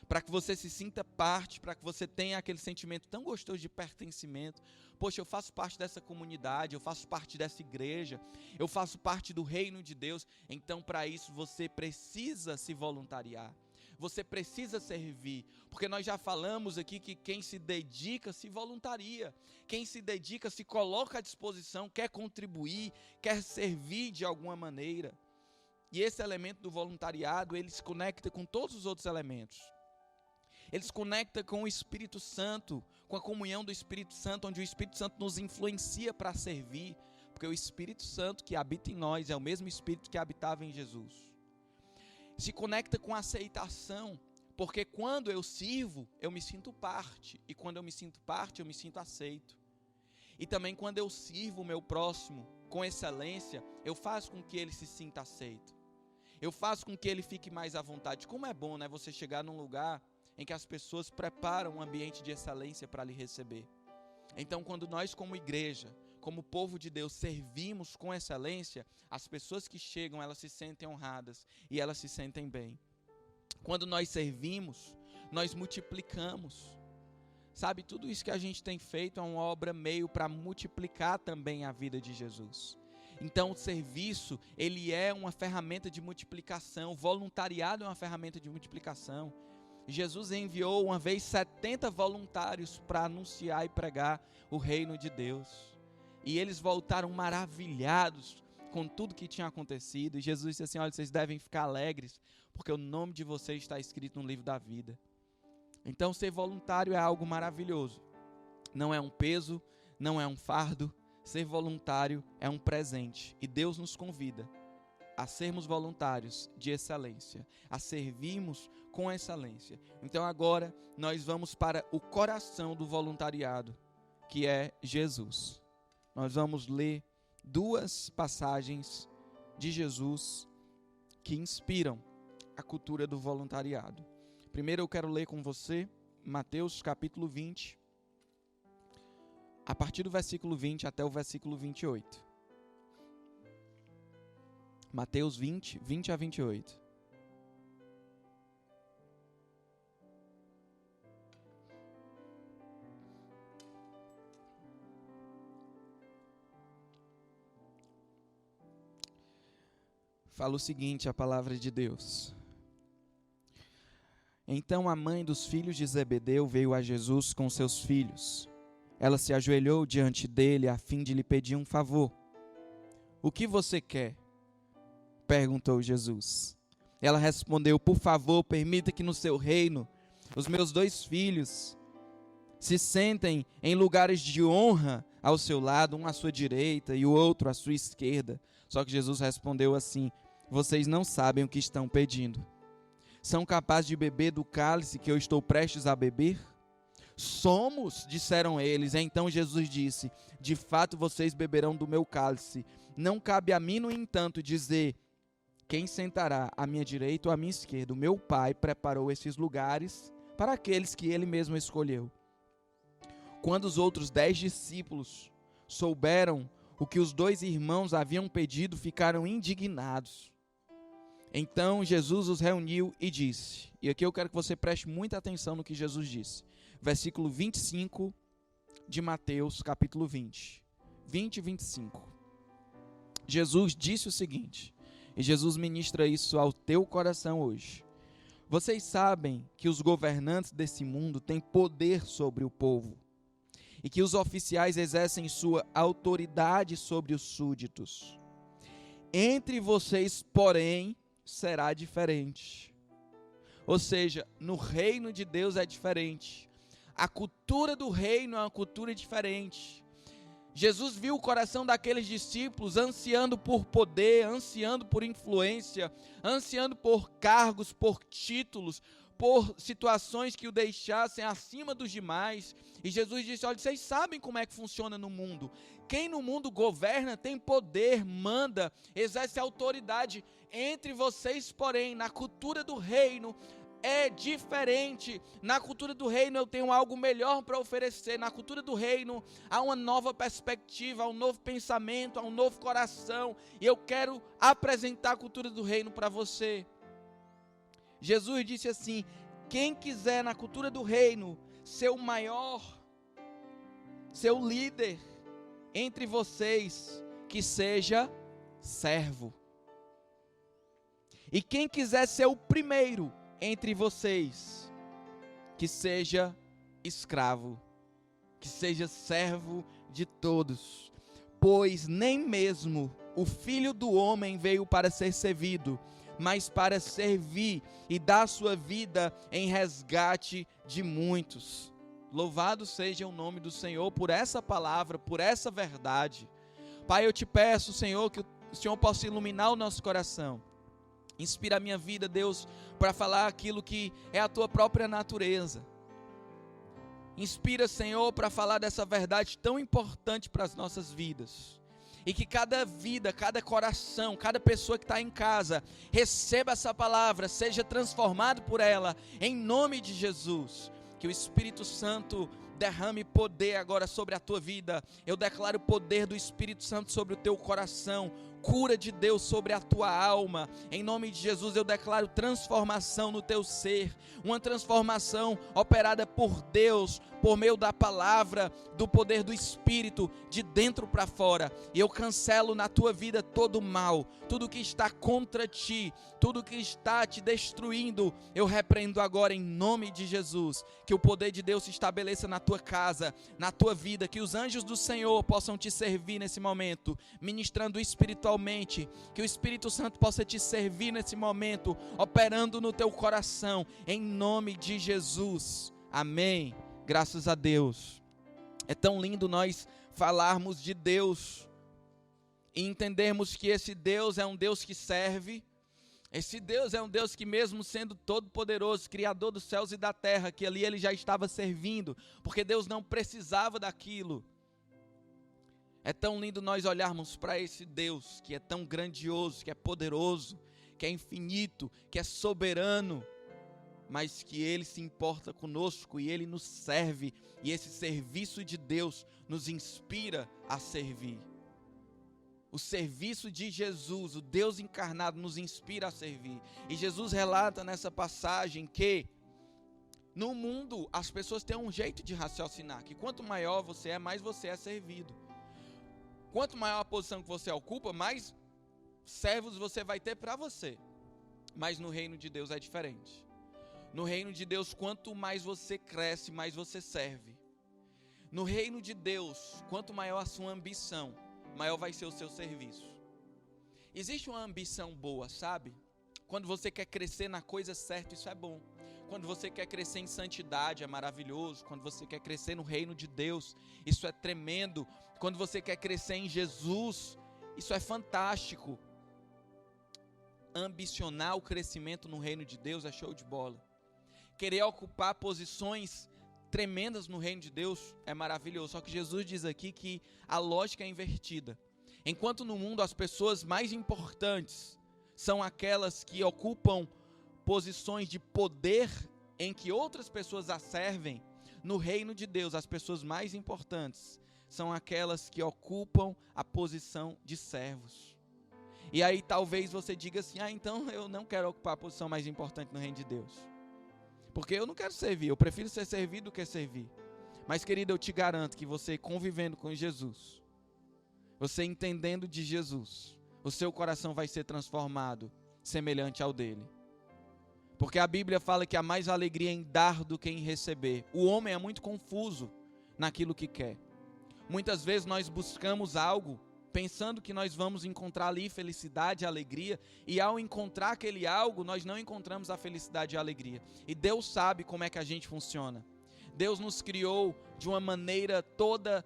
Para que você se sinta parte, para que você tenha aquele sentimento tão gostoso de pertencimento, poxa, eu faço parte dessa comunidade, eu faço parte dessa igreja, eu faço parte do reino de Deus, então para isso você precisa se voluntariar, você precisa servir, porque nós já falamos aqui que quem se dedica se voluntaria, quem se dedica se coloca à disposição, quer contribuir, quer servir de alguma maneira. E esse elemento do voluntariado, ele se conecta com todos os outros elementos. Ele se conecta com o Espírito Santo, com a comunhão do Espírito Santo, onde o Espírito Santo nos influencia para servir, porque o Espírito Santo que habita em nós é o mesmo Espírito que habitava em Jesus. Se conecta com a aceitação, porque quando eu sirvo, eu me sinto parte, e quando eu me sinto parte, eu me sinto aceito. E também quando eu sirvo o meu próximo com excelência, eu faço com que ele se sinta aceito. Eu faço com que ele fique mais à vontade. Como é bom, né, você chegar num lugar em que as pessoas preparam um ambiente de excelência para lhe receber. Então, quando nós como igreja, como povo de Deus, servimos com excelência, as pessoas que chegam, elas se sentem honradas e elas se sentem bem. Quando nós servimos, nós multiplicamos. Sabe, tudo isso que a gente tem feito é uma obra meio para multiplicar também a vida de Jesus. Então o serviço, ele é uma ferramenta de multiplicação, o voluntariado é uma ferramenta de multiplicação. Jesus enviou uma vez 70 voluntários para anunciar e pregar o reino de Deus. E eles voltaram maravilhados com tudo que tinha acontecido. E Jesus disse assim, olha, vocês devem ficar alegres, porque o nome de vocês está escrito no livro da vida. Então ser voluntário é algo maravilhoso. Não é um peso, não é um fardo. Ser voluntário é um presente. E Deus nos convida a sermos voluntários de excelência, a servirmos com excelência. Então agora nós vamos para o coração do voluntariado, que é Jesus. Nós vamos ler duas passagens de Jesus que inspiram a cultura do voluntariado. Primeiro eu quero ler com você Mateus capítulo 20, a partir do versículo 20 até o versículo 28. Mateus 20, 20 a 28. Fala o seguinte, a palavra de Deus. Então a mãe dos filhos de Zebedeu veio a Jesus com seus filhos. Ela se ajoelhou diante dele a fim de lhe pedir um favor. O que você quer? perguntou Jesus. Ela respondeu: por favor, permita que no seu reino os meus 2 filhos se sentem em lugares de honra ao seu lado, um à sua direita e o outro à sua esquerda. Só que Jesus respondeu assim: vocês não sabem o que estão pedindo. São capazes de beber do cálice que eu estou prestes a beber? Somos, disseram eles. Então Jesus disse: de fato vocês beberão do meu cálice. Não cabe a mim, no entanto, dizer quem sentará à minha direita ou à minha esquerda. O meu Pai preparou esses lugares para aqueles que ele mesmo escolheu. Quando os outros 10 discípulos souberam o que os 2 irmãos haviam pedido, ficaram indignados. Então Jesus os reuniu e disse, e aqui eu quero que você preste muita atenção no que Jesus disse, versículo 25 de Mateus, capítulo 20 e 25. Jesus disse o seguinte, e Jesus ministra isso ao teu coração hoje: vocês sabem que os governantes desse mundo têm poder sobre o povo, e que os oficiais exercem sua autoridade sobre os súditos. Entre vocês, porém, será diferente. Ou seja, no reino de Deus é diferente. A cultura do reino é uma cultura diferente. Jesus viu o coração daqueles discípulos ansiando por poder, ansiando por influência, ansiando por cargos, por títulos, por situações que o deixassem acima dos demais. E Jesus disse: olha, vocês sabem como é que funciona no mundo. Quem no mundo governa tem poder, manda, exerce autoridade. Entre vocês, porém, na cultura do reino é diferente. Na cultura do reino eu tenho algo melhor para oferecer. Na cultura do reino há uma nova perspectiva, há um novo pensamento, há um novo coração. E eu quero apresentar a cultura do reino para você. Jesus disse assim: quem quiser na cultura do reino ser o maior, ser o líder entre vocês, que seja servo. E quem quiser ser o primeiro entre vocês, que seja escravo, que seja servo de todos. Pois nem mesmo o Filho do Homem veio para ser servido, mas para servir e dar sua vida em resgate de muitos. Louvado seja o nome do Senhor por essa palavra, por essa verdade. Pai, eu te peço, Senhor, que o Senhor possa iluminar o nosso coração. Inspira a minha vida, Deus, para falar aquilo que é a tua própria natureza. Inspira, Senhor, para falar dessa verdade tão importante para as nossas vidas. E que cada vida, cada coração, cada pessoa que está em casa, receba essa palavra, seja transformado por ela, em nome de Jesus. Que o Espírito Santo derrame poder agora sobre a tua vida. Eu declaro o poder do Espírito Santo sobre o teu coração, cura de Deus sobre a tua alma. Em nome de Jesus eu declaro transformação no teu ser, uma transformação operada por Deus, por meio da palavra, do poder do Espírito, de dentro para fora. E eu cancelo na tua vida todo o mal, tudo que está contra ti, tudo que está te destruindo, eu repreendo agora em nome de Jesus. Que o poder de Deus se estabeleça na tua casa, na tua vida, que os anjos do Senhor possam te servir nesse momento, ministrando espiritualmente, que o Espírito Santo possa te servir nesse momento, operando no teu coração, em nome de Jesus. Amém. Graças a Deus. É tão lindo nós falarmos de Deus e entendermos que esse Deus é um Deus que serve. Esse Deus é um Deus que, mesmo sendo todo poderoso, criador dos céus e da terra, que ali ele já estava servindo, porque Deus não precisava daquilo. É tão lindo nós olharmos para esse Deus que é tão grandioso, que é poderoso, que é infinito, que é soberano, mas que ele se importa conosco e ele nos serve, e esse serviço de Deus nos inspira a servir. O serviço de Jesus, o Deus encarnado, nos inspira a servir. E Jesus relata nessa passagem que no mundo as pessoas têm um jeito de raciocinar, que quanto maior você é, mais você é servido. Quanto maior a posição que você ocupa, mais servos você vai ter para você. Mas no reino de Deus é diferente. No reino de Deus, quanto mais você cresce, mais você serve. No reino de Deus, quanto maior a sua ambição, maior vai ser o seu serviço. Existe uma ambição boa, sabe? Quando você quer crescer na coisa certa, isso é bom. Quando você quer crescer em santidade, é maravilhoso. Quando você quer crescer no reino de Deus, isso é tremendo. Quando você quer crescer em Jesus, isso é fantástico. Ambicionar o crescimento no reino de Deus é show de bola. Querer ocupar posições tremendas no reino de Deus é maravilhoso. Só que Jesus diz aqui que a lógica é invertida. Enquanto no mundo as pessoas mais importantes são aquelas que ocupam posições de poder em que outras pessoas a servem, no reino de Deus as pessoas mais importantes são aquelas que ocupam a posição de servos. E aí talvez você diga assim, então eu não quero ocupar a posição mais importante no reino de Deus. Porque eu não quero servir, eu prefiro ser servido do que servir. Mas querido, eu te garanto que você convivendo com Jesus, você entendendo de Jesus, o seu coração vai ser transformado, semelhante ao dele. Porque a Bíblia fala que há mais alegria em dar do que em receber. O homem é muito confuso naquilo que quer. Muitas vezes nós buscamos algo, pensando que nós vamos encontrar ali felicidade e alegria, e ao encontrar aquele algo, nós não encontramos a felicidade e a alegria. E Deus sabe como é que a gente funciona. Deus nos criou de uma maneira toda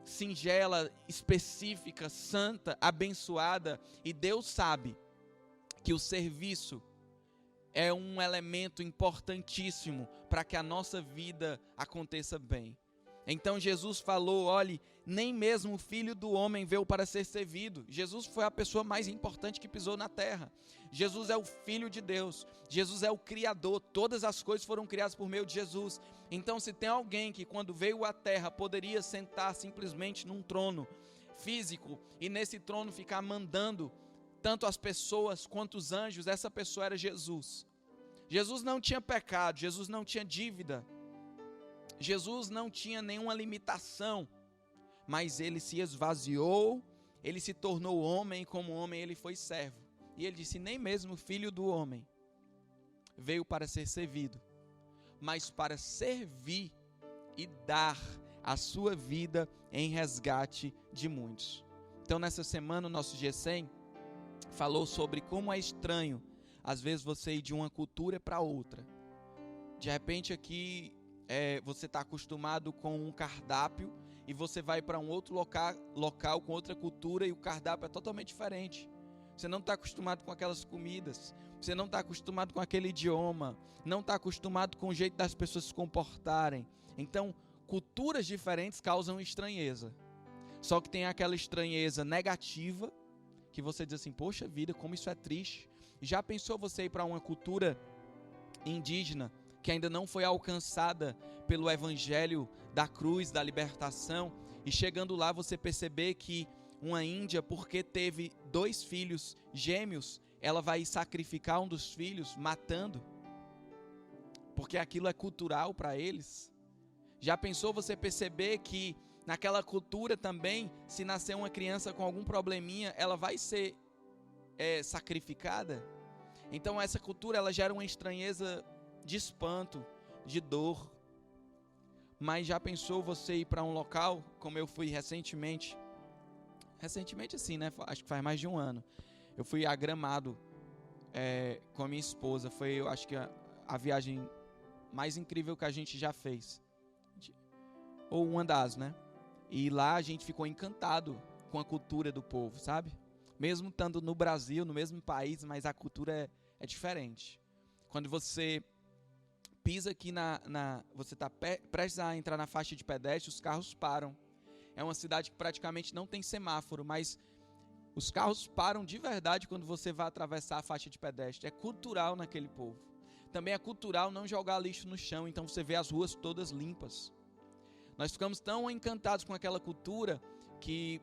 singela, específica, santa, abençoada, e Deus sabe que o serviço é um elemento importantíssimo para que a nossa vida aconteça bem. Então Jesus falou, olhe, nem mesmo o Filho do Homem veio para ser servido. Jesus foi a pessoa mais importante que pisou na terra. Jesus é o Filho de Deus. Jesus é o Criador. Todas as coisas foram criadas por meio de Jesus. Então se tem alguém que quando veio à terra poderia sentar simplesmente num trono físico e nesse trono ficar mandando tanto as pessoas quanto os anjos, essa pessoa era Jesus. Jesus não tinha pecado, Jesus não tinha dívida. Jesus não tinha nenhuma limitação, mas ele se esvaziou, ele se tornou homem, e como homem ele foi servo. E ele disse, nem mesmo o Filho do Homem veio para ser servido, mas para servir e dar a sua vida em resgate de muitos. Então nessa semana o nosso G100 falou sobre como é estranho, às vezes você ir de uma cultura para outra. De repente aqui você está acostumado com um cardápio e você vai para um outro local com outra cultura e o cardápio é totalmente diferente. Você não está acostumado com aquelas comidas, você não está acostumado com aquele idioma, não está acostumado com o jeito das pessoas se comportarem. Então, culturas diferentes causam estranheza. Só que tem aquela estranheza negativa, que você diz assim, poxa vida, como isso é triste. Já pensou você ir para uma cultura indígena, que ainda não foi alcançada pelo evangelho da cruz, da libertação, e chegando lá você perceber que uma índia, porque teve 2 filhos gêmeos, ela vai sacrificar um dos filhos, matando, porque aquilo é cultural para eles. Já pensou você perceber que naquela cultura também, se nascer uma criança com algum probleminha, ela vai ser sacrificada? Então essa cultura ela gera uma estranheza de espanto, de dor. Mas já pensou você ir para um local, como eu fui recentemente assim, né? Acho que faz mais de um ano. Eu fui a Gramado com a minha esposa. Foi, eu acho que a viagem mais incrível que a gente já fez. Ou uma das, né? E lá a gente ficou encantado com a cultura do povo, sabe? Mesmo estando no Brasil, no mesmo país, mas a cultura é diferente. Quando você pisa aqui você está prestes a entrar na faixa de pedestre, os carros param. É uma cidade que praticamente não tem semáforo, mas os carros param de verdade quando você vai atravessar a faixa de pedestre. É cultural naquele povo. Também é cultural não jogar lixo no chão, então você vê as ruas todas limpas. Nós ficamos tão encantados com aquela cultura que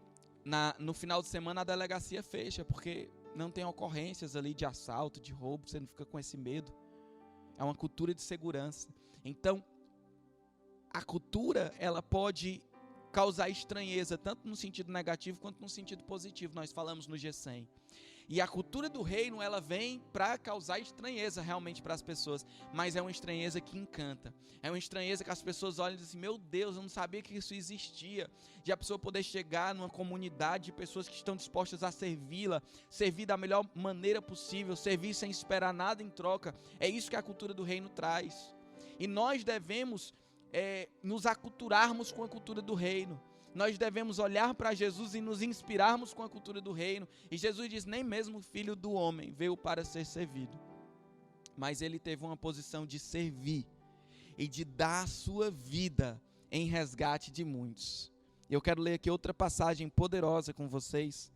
no final de semana a delegacia fecha, porque não tem ocorrências ali de assalto, de roubo, você não fica com esse medo. É uma cultura de segurança. Então, a cultura, ela pode causar estranheza, tanto no sentido negativo quanto no sentido positivo. Nós falamos no G100. E a cultura do reino, ela vem para causar estranheza realmente para as pessoas, mas é uma estranheza que encanta. É uma estranheza que as pessoas olham e dizem, meu Deus, eu não sabia que isso existia. De a pessoa poder chegar numa comunidade de pessoas que estão dispostas a servi-la, servir da melhor maneira possível, servir sem esperar nada em troca. É isso que a cultura do reino traz. E nós devemos nos aculturarmos com a cultura do reino. Nós devemos olhar para Jesus e nos inspirarmos com a cultura do reino. E Jesus diz, nem mesmo o Filho do Homem veio para ser servido. Mas ele teve uma posição de servir e de dar a sua vida em resgate de muitos. Eu quero ler aqui outra passagem poderosa com vocês,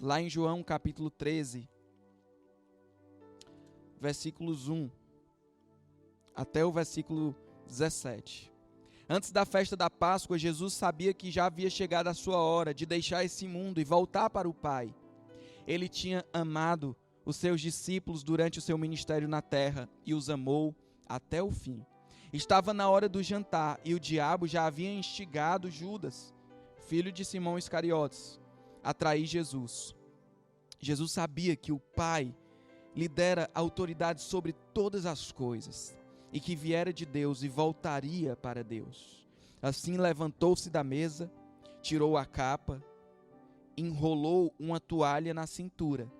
lá em João capítulo 13, versículos 1 até o versículo 17. Antes da festa da Páscoa, Jesus sabia que já havia chegado a sua hora de deixar esse mundo e voltar para o Pai. Ele tinha amado os seus discípulos durante o seu ministério na terra e os amou até o fim. Estava na hora do jantar e o diabo já havia instigado Judas, filho de Simão Iscariotes, a trair Jesus. Jesus sabia que o Pai lhe dera autoridade sobre todas as coisas e que viera de Deus e voltaria para Deus. Assim levantou-se da mesa, tirou a capa, enrolou uma toalha na cintura.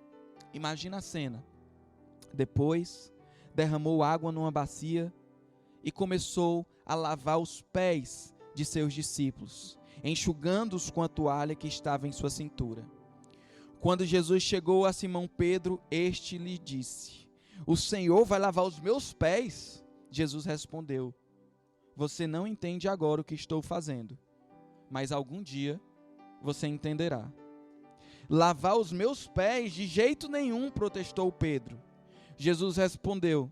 Imagina a cena. Depois, derramou água numa bacia e começou a lavar os pés de seus discípulos, enxugando-os com a toalha que estava em sua cintura. Quando Jesus chegou a Simão Pedro, este lhe disse, o Senhor vai lavar os meus pés? Jesus respondeu, você não entende agora o que estou fazendo, mas algum dia você entenderá. Lavar os meus pés? De jeito nenhum, protestou Pedro. Jesus respondeu,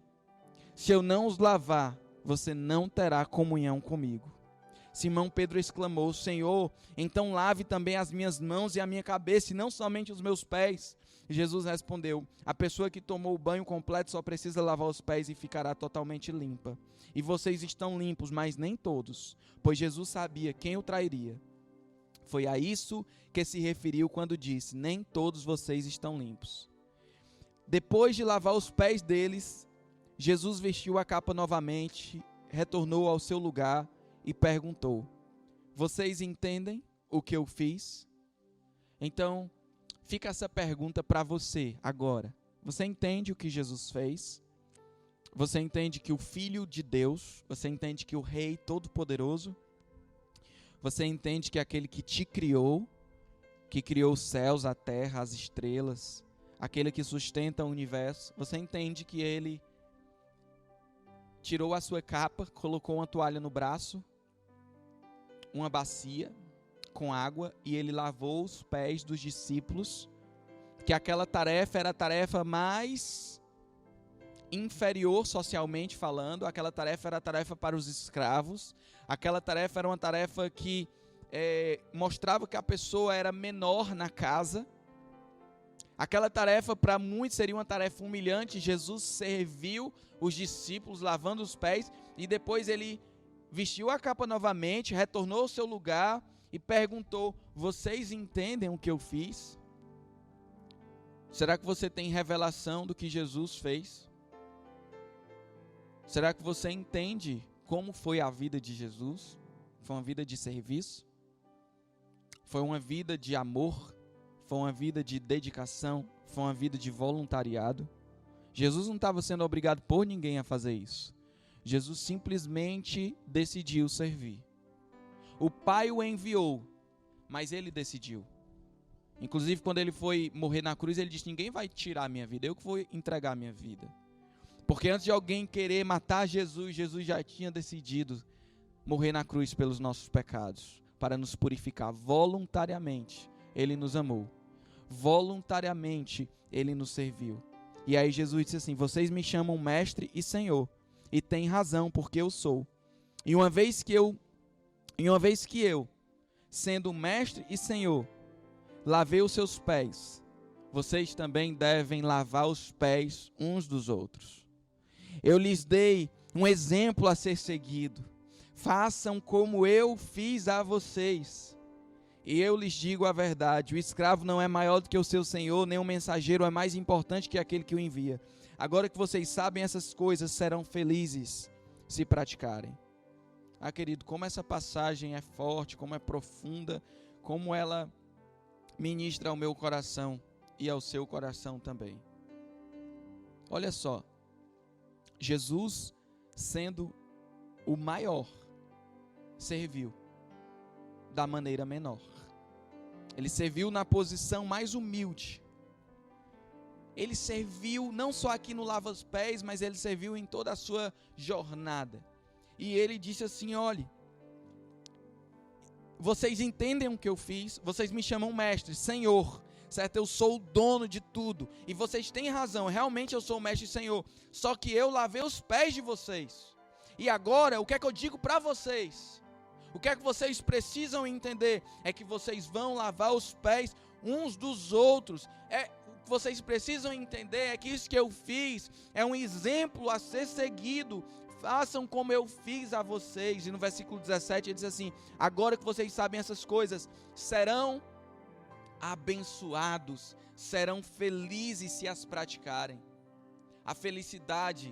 se eu não os lavar, você não terá comunhão comigo. Simão Pedro exclamou, Senhor, então lave também as minhas mãos e a minha cabeça, e não somente os meus pés. Jesus respondeu, a pessoa que tomou o banho completo só precisa lavar os pés e ficará totalmente limpa. E vocês estão limpos, mas nem todos, pois Jesus sabia quem o trairia. Foi a isso que se referiu quando disse, nem todos vocês estão limpos. Depois de lavar os pés deles, Jesus vestiu a capa novamente, retornou ao seu lugar e perguntou, vocês entendem o que eu fiz? Então, fica essa pergunta para você agora. Você entende o que Jesus fez? Você entende que o Filho de Deus, você entende que o Rei Todo-Poderoso, você entende que aquele que te criou, que criou os céus, a terra, as estrelas, aquele que sustenta o universo, você entende que ele tirou a sua capa, colocou uma toalha no braço, uma bacia com água e ele lavou os pés dos discípulos, que aquela tarefa era a tarefa mais inferior socialmente falando, aquela tarefa era a tarefa para os escravos, aquela tarefa era uma tarefa que mostrava que a pessoa era menor na casa, aquela tarefa para muitos seria uma tarefa humilhante. Jesus serviu os discípulos lavando os pés e depois ele vestiu a capa novamente, retornou ao seu lugar e perguntou, vocês entendem o que eu fiz? Será que você tem revelação do que Jesus fez? Será que você entende como foi a vida de Jesus? Foi uma vida de serviço? Foi uma vida de amor? Foi uma vida de dedicação? Foi uma vida de voluntariado? Jesus não estava sendo obrigado por ninguém a fazer isso. Jesus simplesmente decidiu servir. O Pai o enviou, mas ele decidiu. Inclusive, quando ele foi morrer na cruz, ele disse, ninguém vai tirar a minha vida, eu que vou entregar a minha vida. Porque antes de alguém querer matar Jesus, Jesus já tinha decidido morrer na cruz pelos nossos pecados, para nos purificar. Voluntariamente, ele nos amou. Voluntariamente, ele nos serviu. E aí Jesus disse assim, vocês me chamam mestre e senhor, e tem razão, porque eu sou. E uma vez que eu, sendo mestre e senhor, lavei os seus pés, vocês também devem lavar os pés uns dos outros. Eu lhes dei um exemplo a ser seguido. Façam como eu fiz a vocês. E eu lhes digo a verdade, o escravo não é maior do que o seu senhor, nem o mensageiro é mais importante que aquele que o envia. Agora que vocês sabem essas coisas, serão felizes se praticarem. Querido, como essa passagem é forte, como é profunda, como ela ministra ao meu coração e ao seu coração também. Olha só, Jesus, sendo o maior, serviu da maneira menor. Ele serviu na posição mais humilde. Ele serviu não só aqui no Lava os Pés, mas ele serviu em toda a sua jornada. E ele disse assim: olhe, vocês entendem o que eu fiz, vocês me chamam mestre, Senhor, certo? Eu sou o dono de tudo, e vocês têm razão, realmente eu sou o mestre e Senhor, só que eu lavei os pés de vocês. E agora, o que é que eu digo para vocês? O que é que vocês precisam entender? É que vocês vão lavar os pés uns dos outros. O que vocês precisam entender é que isso que eu fiz é um exemplo a ser seguido. Façam como eu fiz a vocês. E no versículo 17 ele diz assim: agora que vocês sabem essas coisas, serão abençoados, serão felizes se as praticarem. A felicidade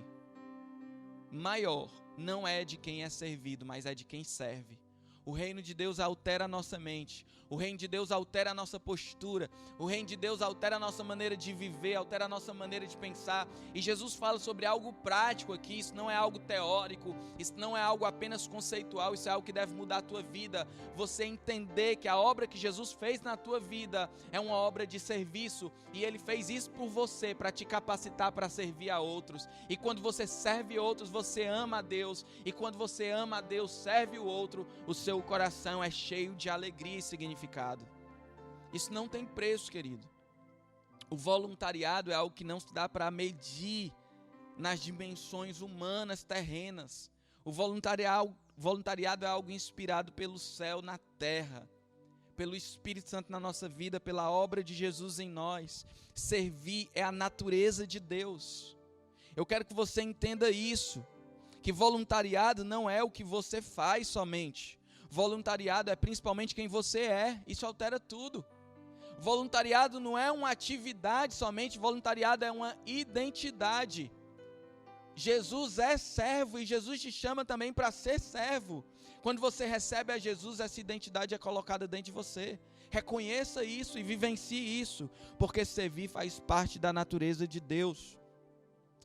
maior não é de quem é servido, mas é de quem serve. O reino de Deus altera a nossa mente. O reino de Deus altera a nossa postura. O reino de Deus altera a nossa maneira de viver, altera a nossa maneira de pensar. E Jesus fala sobre algo prático aqui. Isso não é algo teórico, isso não é algo apenas conceitual, isso é algo que deve mudar a tua vida. Você entender que a obra que Jesus fez na tua vida é uma obra de serviço, e Ele fez isso por você, para te capacitar para servir a outros. E quando você serve outros, você ama a Deus. E quando você ama a Deus, serve o outro, o seu coração é cheio de alegria e significado. Isso não tem preço, querido. O voluntariado é algo que não se dá para medir nas dimensões humanas, terrenas. O voluntariado é algo inspirado pelo céu na terra, pelo Espírito Santo na nossa vida, pela obra de Jesus em nós. Servir é a natureza de Deus. Eu quero que você entenda isso, que voluntariado não é o que você faz somente. Voluntariado é principalmente quem você é. Isso altera tudo. Voluntariado não é uma atividade somente, voluntariado é uma identidade. Jesus é servo e Jesus te chama também para ser servo. Quando você recebe a Jesus, essa identidade é colocada dentro de você. Reconheça isso e vivencie isso, porque servir faz parte da natureza de Deus.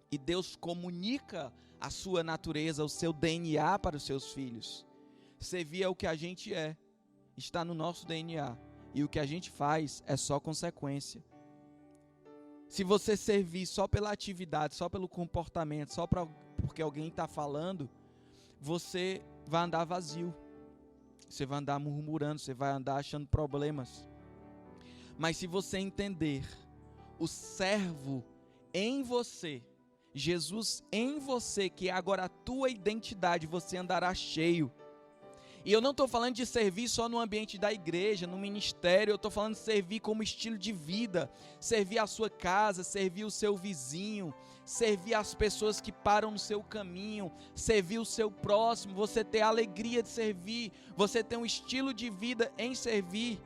E Deus comunica a sua natureza, o seu DNA para os seus filhos. Servir é o que a gente é, está no nosso DNA, e o que a gente faz é só consequência. Se você servir só pela atividade, só pelo comportamento, só porque alguém está falando, você vai andar vazio, você vai andar murmurando, você vai andar achando problemas. Mas se você entender o servo em você, Jesus em você, que é agora a tua identidade, você andará cheio. E eu não estou falando de servir só no ambiente da igreja, no ministério, eu estou falando de servir como estilo de vida, servir a sua casa, servir o seu vizinho, servir as pessoas que param no seu caminho, servir o seu próximo, você ter a alegria de servir, você ter um estilo de vida em servir.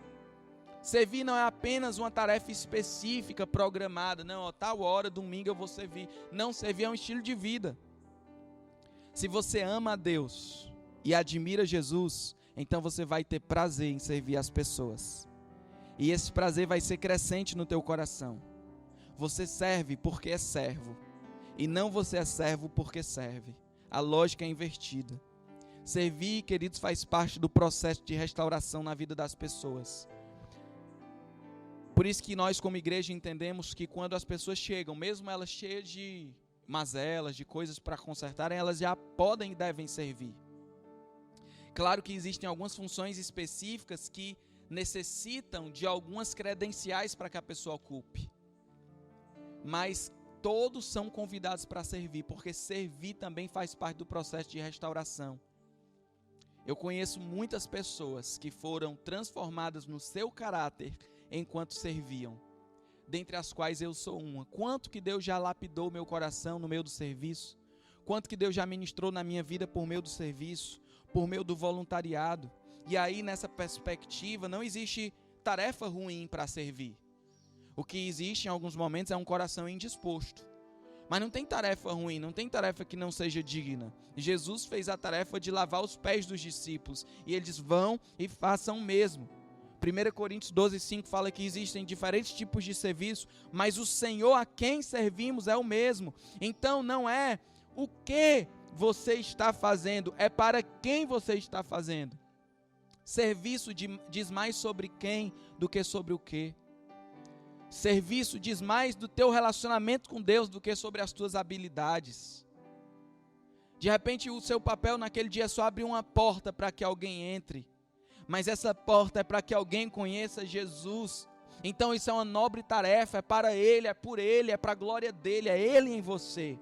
Servir não é apenas uma tarefa específica, programada, não, tal hora, domingo eu vou servir. Não, servir é um estilo de vida. Se você ama a Deus e admira Jesus, então você vai ter prazer em servir as pessoas. E esse prazer vai ser crescente no teu coração. Você serve porque é servo, e não você é servo porque serve. A lógica é invertida. Servir, queridos, faz parte do processo de restauração na vida das pessoas. Por isso que nós como igreja entendemos que quando as pessoas chegam, mesmo elas cheias de mazelas, de coisas para consertarem, elas já podem e devem servir. Claro que existem algumas funções específicas que necessitam de algumas credenciais para que a pessoa ocupe. Mas todos são convidados para servir, porque servir também faz parte do processo de restauração. Eu conheço muitas pessoas que foram transformadas no seu caráter enquanto serviam, dentre as quais eu sou uma. Quanto que Deus já lapidou meu coração no meio do serviço, quanto que Deus já ministrou na minha vida por meio do serviço, por meio do voluntariado. E aí, nessa perspectiva, não existe tarefa ruim para servir. O que existe em alguns momentos é um coração indisposto. Mas não tem tarefa ruim, não tem tarefa que não seja digna. Jesus fez a tarefa de lavar os pés dos discípulos. E eles vão e façam o mesmo. 1 Coríntios 12:5 fala que existem diferentes tipos de serviço, mas o Senhor a quem servimos é o mesmo. Então não é o que você está fazendo, é para quem você está fazendo. Serviço diz mais sobre quem do que sobre o que. Serviço diz mais do teu relacionamento com Deus do que sobre as tuas habilidades. De repente o seu papel naquele dia é só abrir uma porta para que alguém entre. Mas essa porta é para que alguém conheça Jesus. Então isso é uma nobre tarefa, é para Ele, é por Ele, é para a glória dEle, é Ele em você.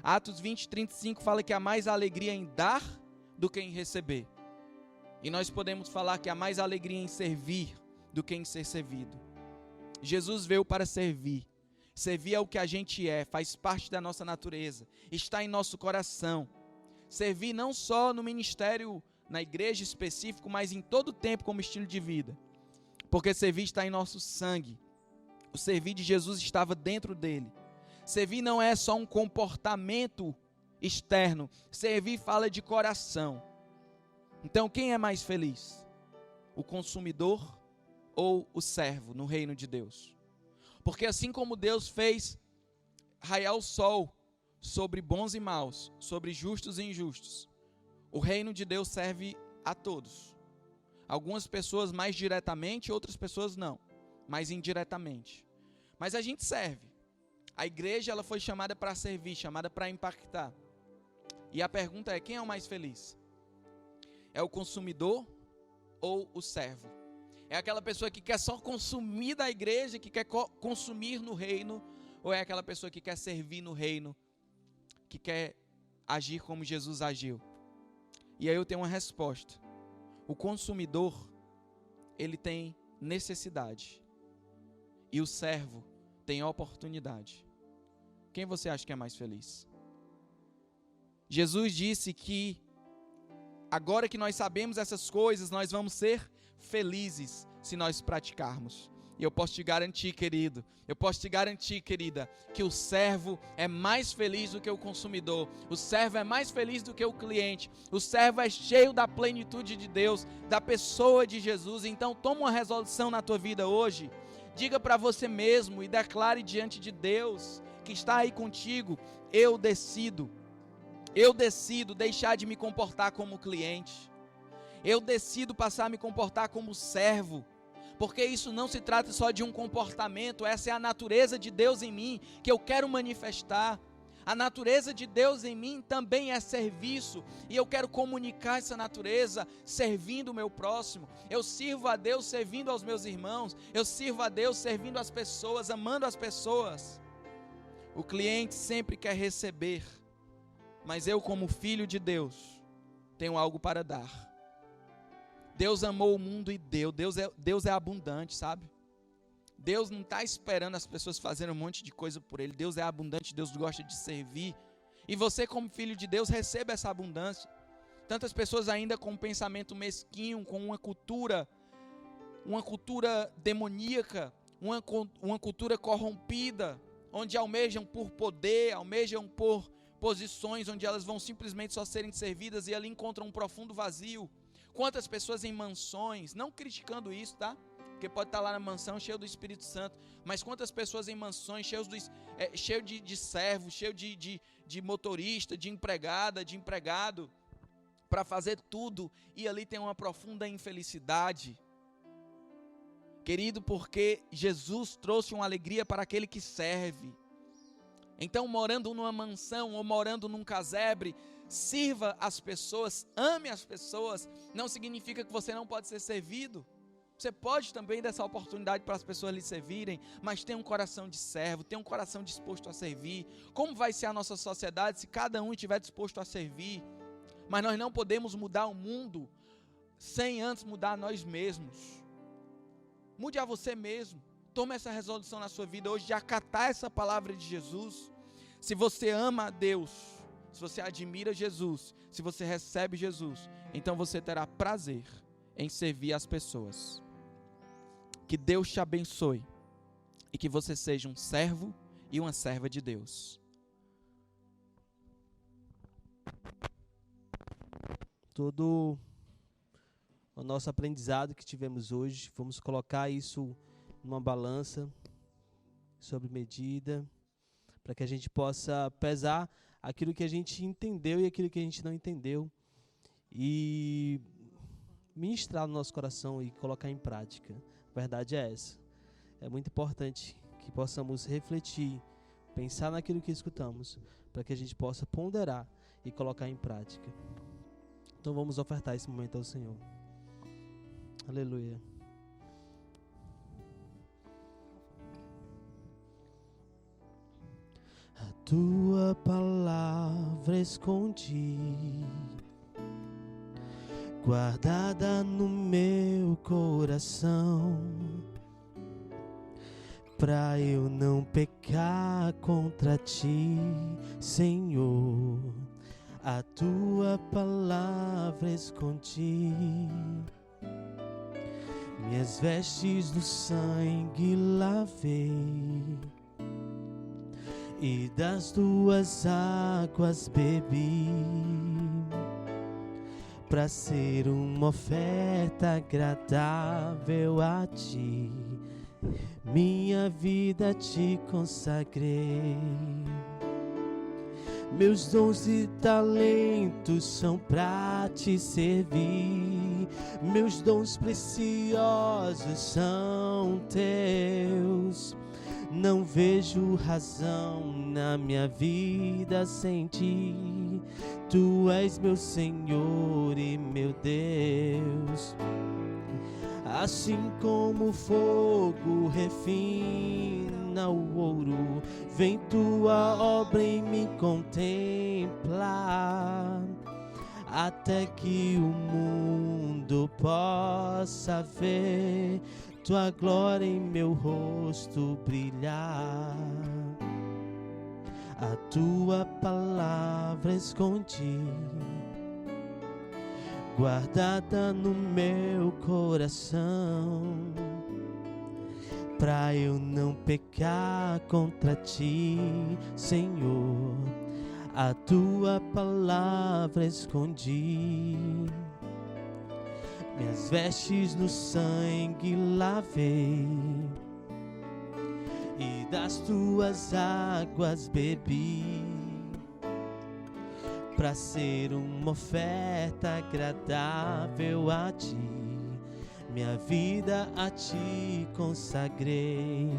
Atos 20:35 fala que há mais alegria em dar do que em receber. E nós podemos falar que há mais alegria em servir do que em ser servido. Jesus veio para servir. Servir é o que a gente é, faz parte da nossa natureza, está em nosso coração. Servir não só no ministério, na igreja específico, mas em todo o tempo como estilo de vida. Porque servir está em nosso sangue. O servir de Jesus estava dentro dele. Servir não é só um comportamento externo. Servir fala de coração. Então quem é mais feliz? O consumidor ou o servo no reino de Deus? Porque assim como Deus fez raiar o sol sobre bons e maus, sobre justos e injustos, o reino de Deus serve a todos. Algumas pessoas mais diretamente, outras pessoas não, mais indiretamente. Mas a gente serve. A igreja ela foi chamada para servir, chamada para impactar. E a pergunta é, quem é o mais feliz? É o consumidor ou o servo? É aquela pessoa que quer só consumir da igreja, que quer consumir no reino, ou é aquela pessoa que quer servir no reino, que quer agir como Jesus agiu? E aí eu tenho uma resposta. O consumidor, ele tem necessidade. E o servo tem oportunidade. Quem você acha que é mais feliz? Jesus disse que agora que nós sabemos essas coisas, nós vamos ser felizes se nós praticarmos. E eu posso te garantir, querido, eu posso te garantir, querida, que o servo é mais feliz do que o consumidor. O servo é mais feliz do que o cliente. O servo é cheio da plenitude de Deus, da pessoa de Jesus. Então toma uma resolução na tua vida hoje. Diga para você mesmo e declare diante de Deus que está aí contigo: eu decido deixar de me comportar como cliente. Eu decido passar a me comportar como servo. Porque isso não se trata só de um comportamento, essa é a natureza de Deus em mim, que eu quero manifestar. A natureza de Deus em mim também é serviço, e eu quero comunicar essa natureza servindo o meu próximo. Eu sirvo a Deus servindo aos meus irmãos, eu sirvo a Deus servindo as pessoas, amando as pessoas. O cliente sempre quer receber, mas eu, como filho de Deus, tenho algo para dar. Deus amou o mundo e deu. Deus é abundante, sabe? Deus não está esperando as pessoas fazerem um monte de coisa por Ele. Deus é abundante, Deus gosta de servir. E você, como filho de Deus, receba essa abundância. Tantas pessoas ainda com um pensamento mesquinho, com uma cultura demoníaca, uma cultura corrompida, onde almejam por poder, almejam por posições, onde elas vão simplesmente só serem servidas e ali encontram um profundo vazio. Quantas pessoas em mansões, não criticando isso, tá? Porque pode estar lá na mansão cheio do Espírito Santo, mas quantas pessoas em mansões cheio de servos, cheio de motorista, de empregada, de empregado, para fazer tudo, e ali tem uma profunda infelicidade. Querido, porque Jesus trouxe uma alegria para aquele que serve. Então, morando numa mansão ou morando num casebre, sirva as pessoas, ame as pessoas. Não significa que você não pode ser servido. Você pode também dar essa oportunidade para as pessoas lhe servirem, mas tenha um coração de servo, tenha um coração disposto a servir. Como vai ser a nossa sociedade se cada um estiver disposto a servir? Mas nós não podemos mudar o mundo sem antes mudar nós mesmos. Mude a você mesmo. Tome essa resolução na sua vida hoje de acatar essa palavra de Jesus. Se você ama a Deus, se você admira Jesus, se você recebe Jesus, então você terá prazer em servir as pessoas. Que Deus te abençoe e que você seja um servo e uma serva de Deus. Todo o nosso aprendizado que tivemos hoje, vamos colocar isso numa balança, sobre medida, para que a gente possa pesar aquilo que a gente entendeu e aquilo que a gente não entendeu e ministrar no nosso coração e colocar em prática. A verdade é essa. É muito importante que possamos refletir, pensar naquilo que escutamos, para que a gente possa ponderar e colocar em prática. Então vamos ofertar esse momento ao Senhor. Aleluia. A tua palavra escondi, guardada no meu coração, pra eu não pecar contra ti, Senhor. A tua palavra escondi, minhas vestes do sangue lavei, e das tuas águas bebi, pra ser uma oferta agradável a ti, minha vida te consagrei. Meus dons e talentos são pra te servir, meus dons preciosos são teus. Não vejo razão na minha vida sem ti, tu és meu Senhor e meu Deus. Assim como o fogo refina o ouro, vem tua obra em mim contemplar, até que o mundo possa ver tua glória em meu rosto brilhar. A tua palavra escondi, guardada no meu coração, pra eu não pecar contra ti, Senhor. A tua palavra escondi, minhas vestes no sangue lavei, e das tuas águas bebi, pra ser uma oferta agradável a ti, minha vida a ti consagrei.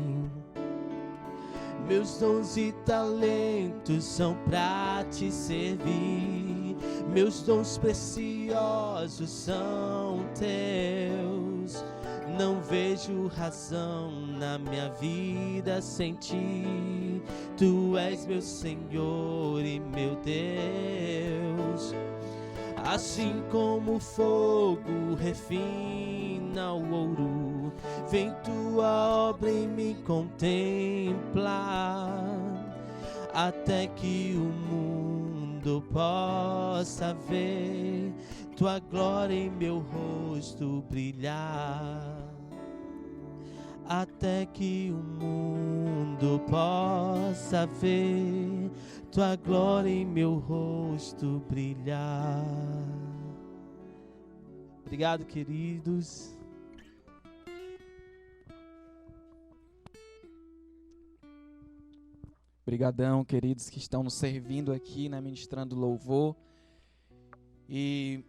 Meus dons e talentos são pra te servir, meus dons preciosos são teus. Não vejo razão na minha vida sem ti, tu és meu Senhor e meu Deus. Assim como o fogo refina o ouro, vem tua obra em mim contemplar, até que o mundo possa ver tua glória em meu rosto brilhar. Até que o mundo possa ver tua glória em meu rosto brilhar. Obrigado, queridos. Obrigadão, queridos que estão nos servindo aqui, né, ministrando louvor. E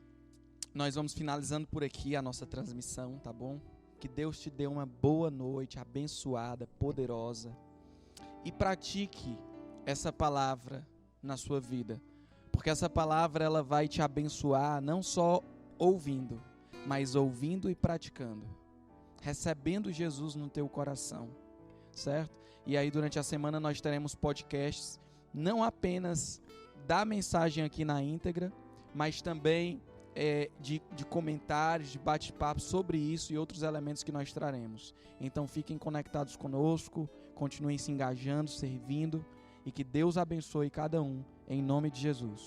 nós vamos finalizando por aqui a nossa transmissão, tá bom? Que Deus te dê uma boa noite, abençoada, poderosa. E pratique essa palavra na sua vida. Porque essa palavra ela vai te abençoar não só ouvindo, mas ouvindo e praticando. Recebendo Jesus no teu coração, certo? E aí durante a semana nós teremos podcasts, não apenas da mensagem aqui na íntegra, mas também de comentários, de bate-papo sobre isso e outros elementos que nós traremos. Então fiquem conectados conosco, continuem se engajando, servindo, e que Deus abençoe cada um, em nome de Jesus.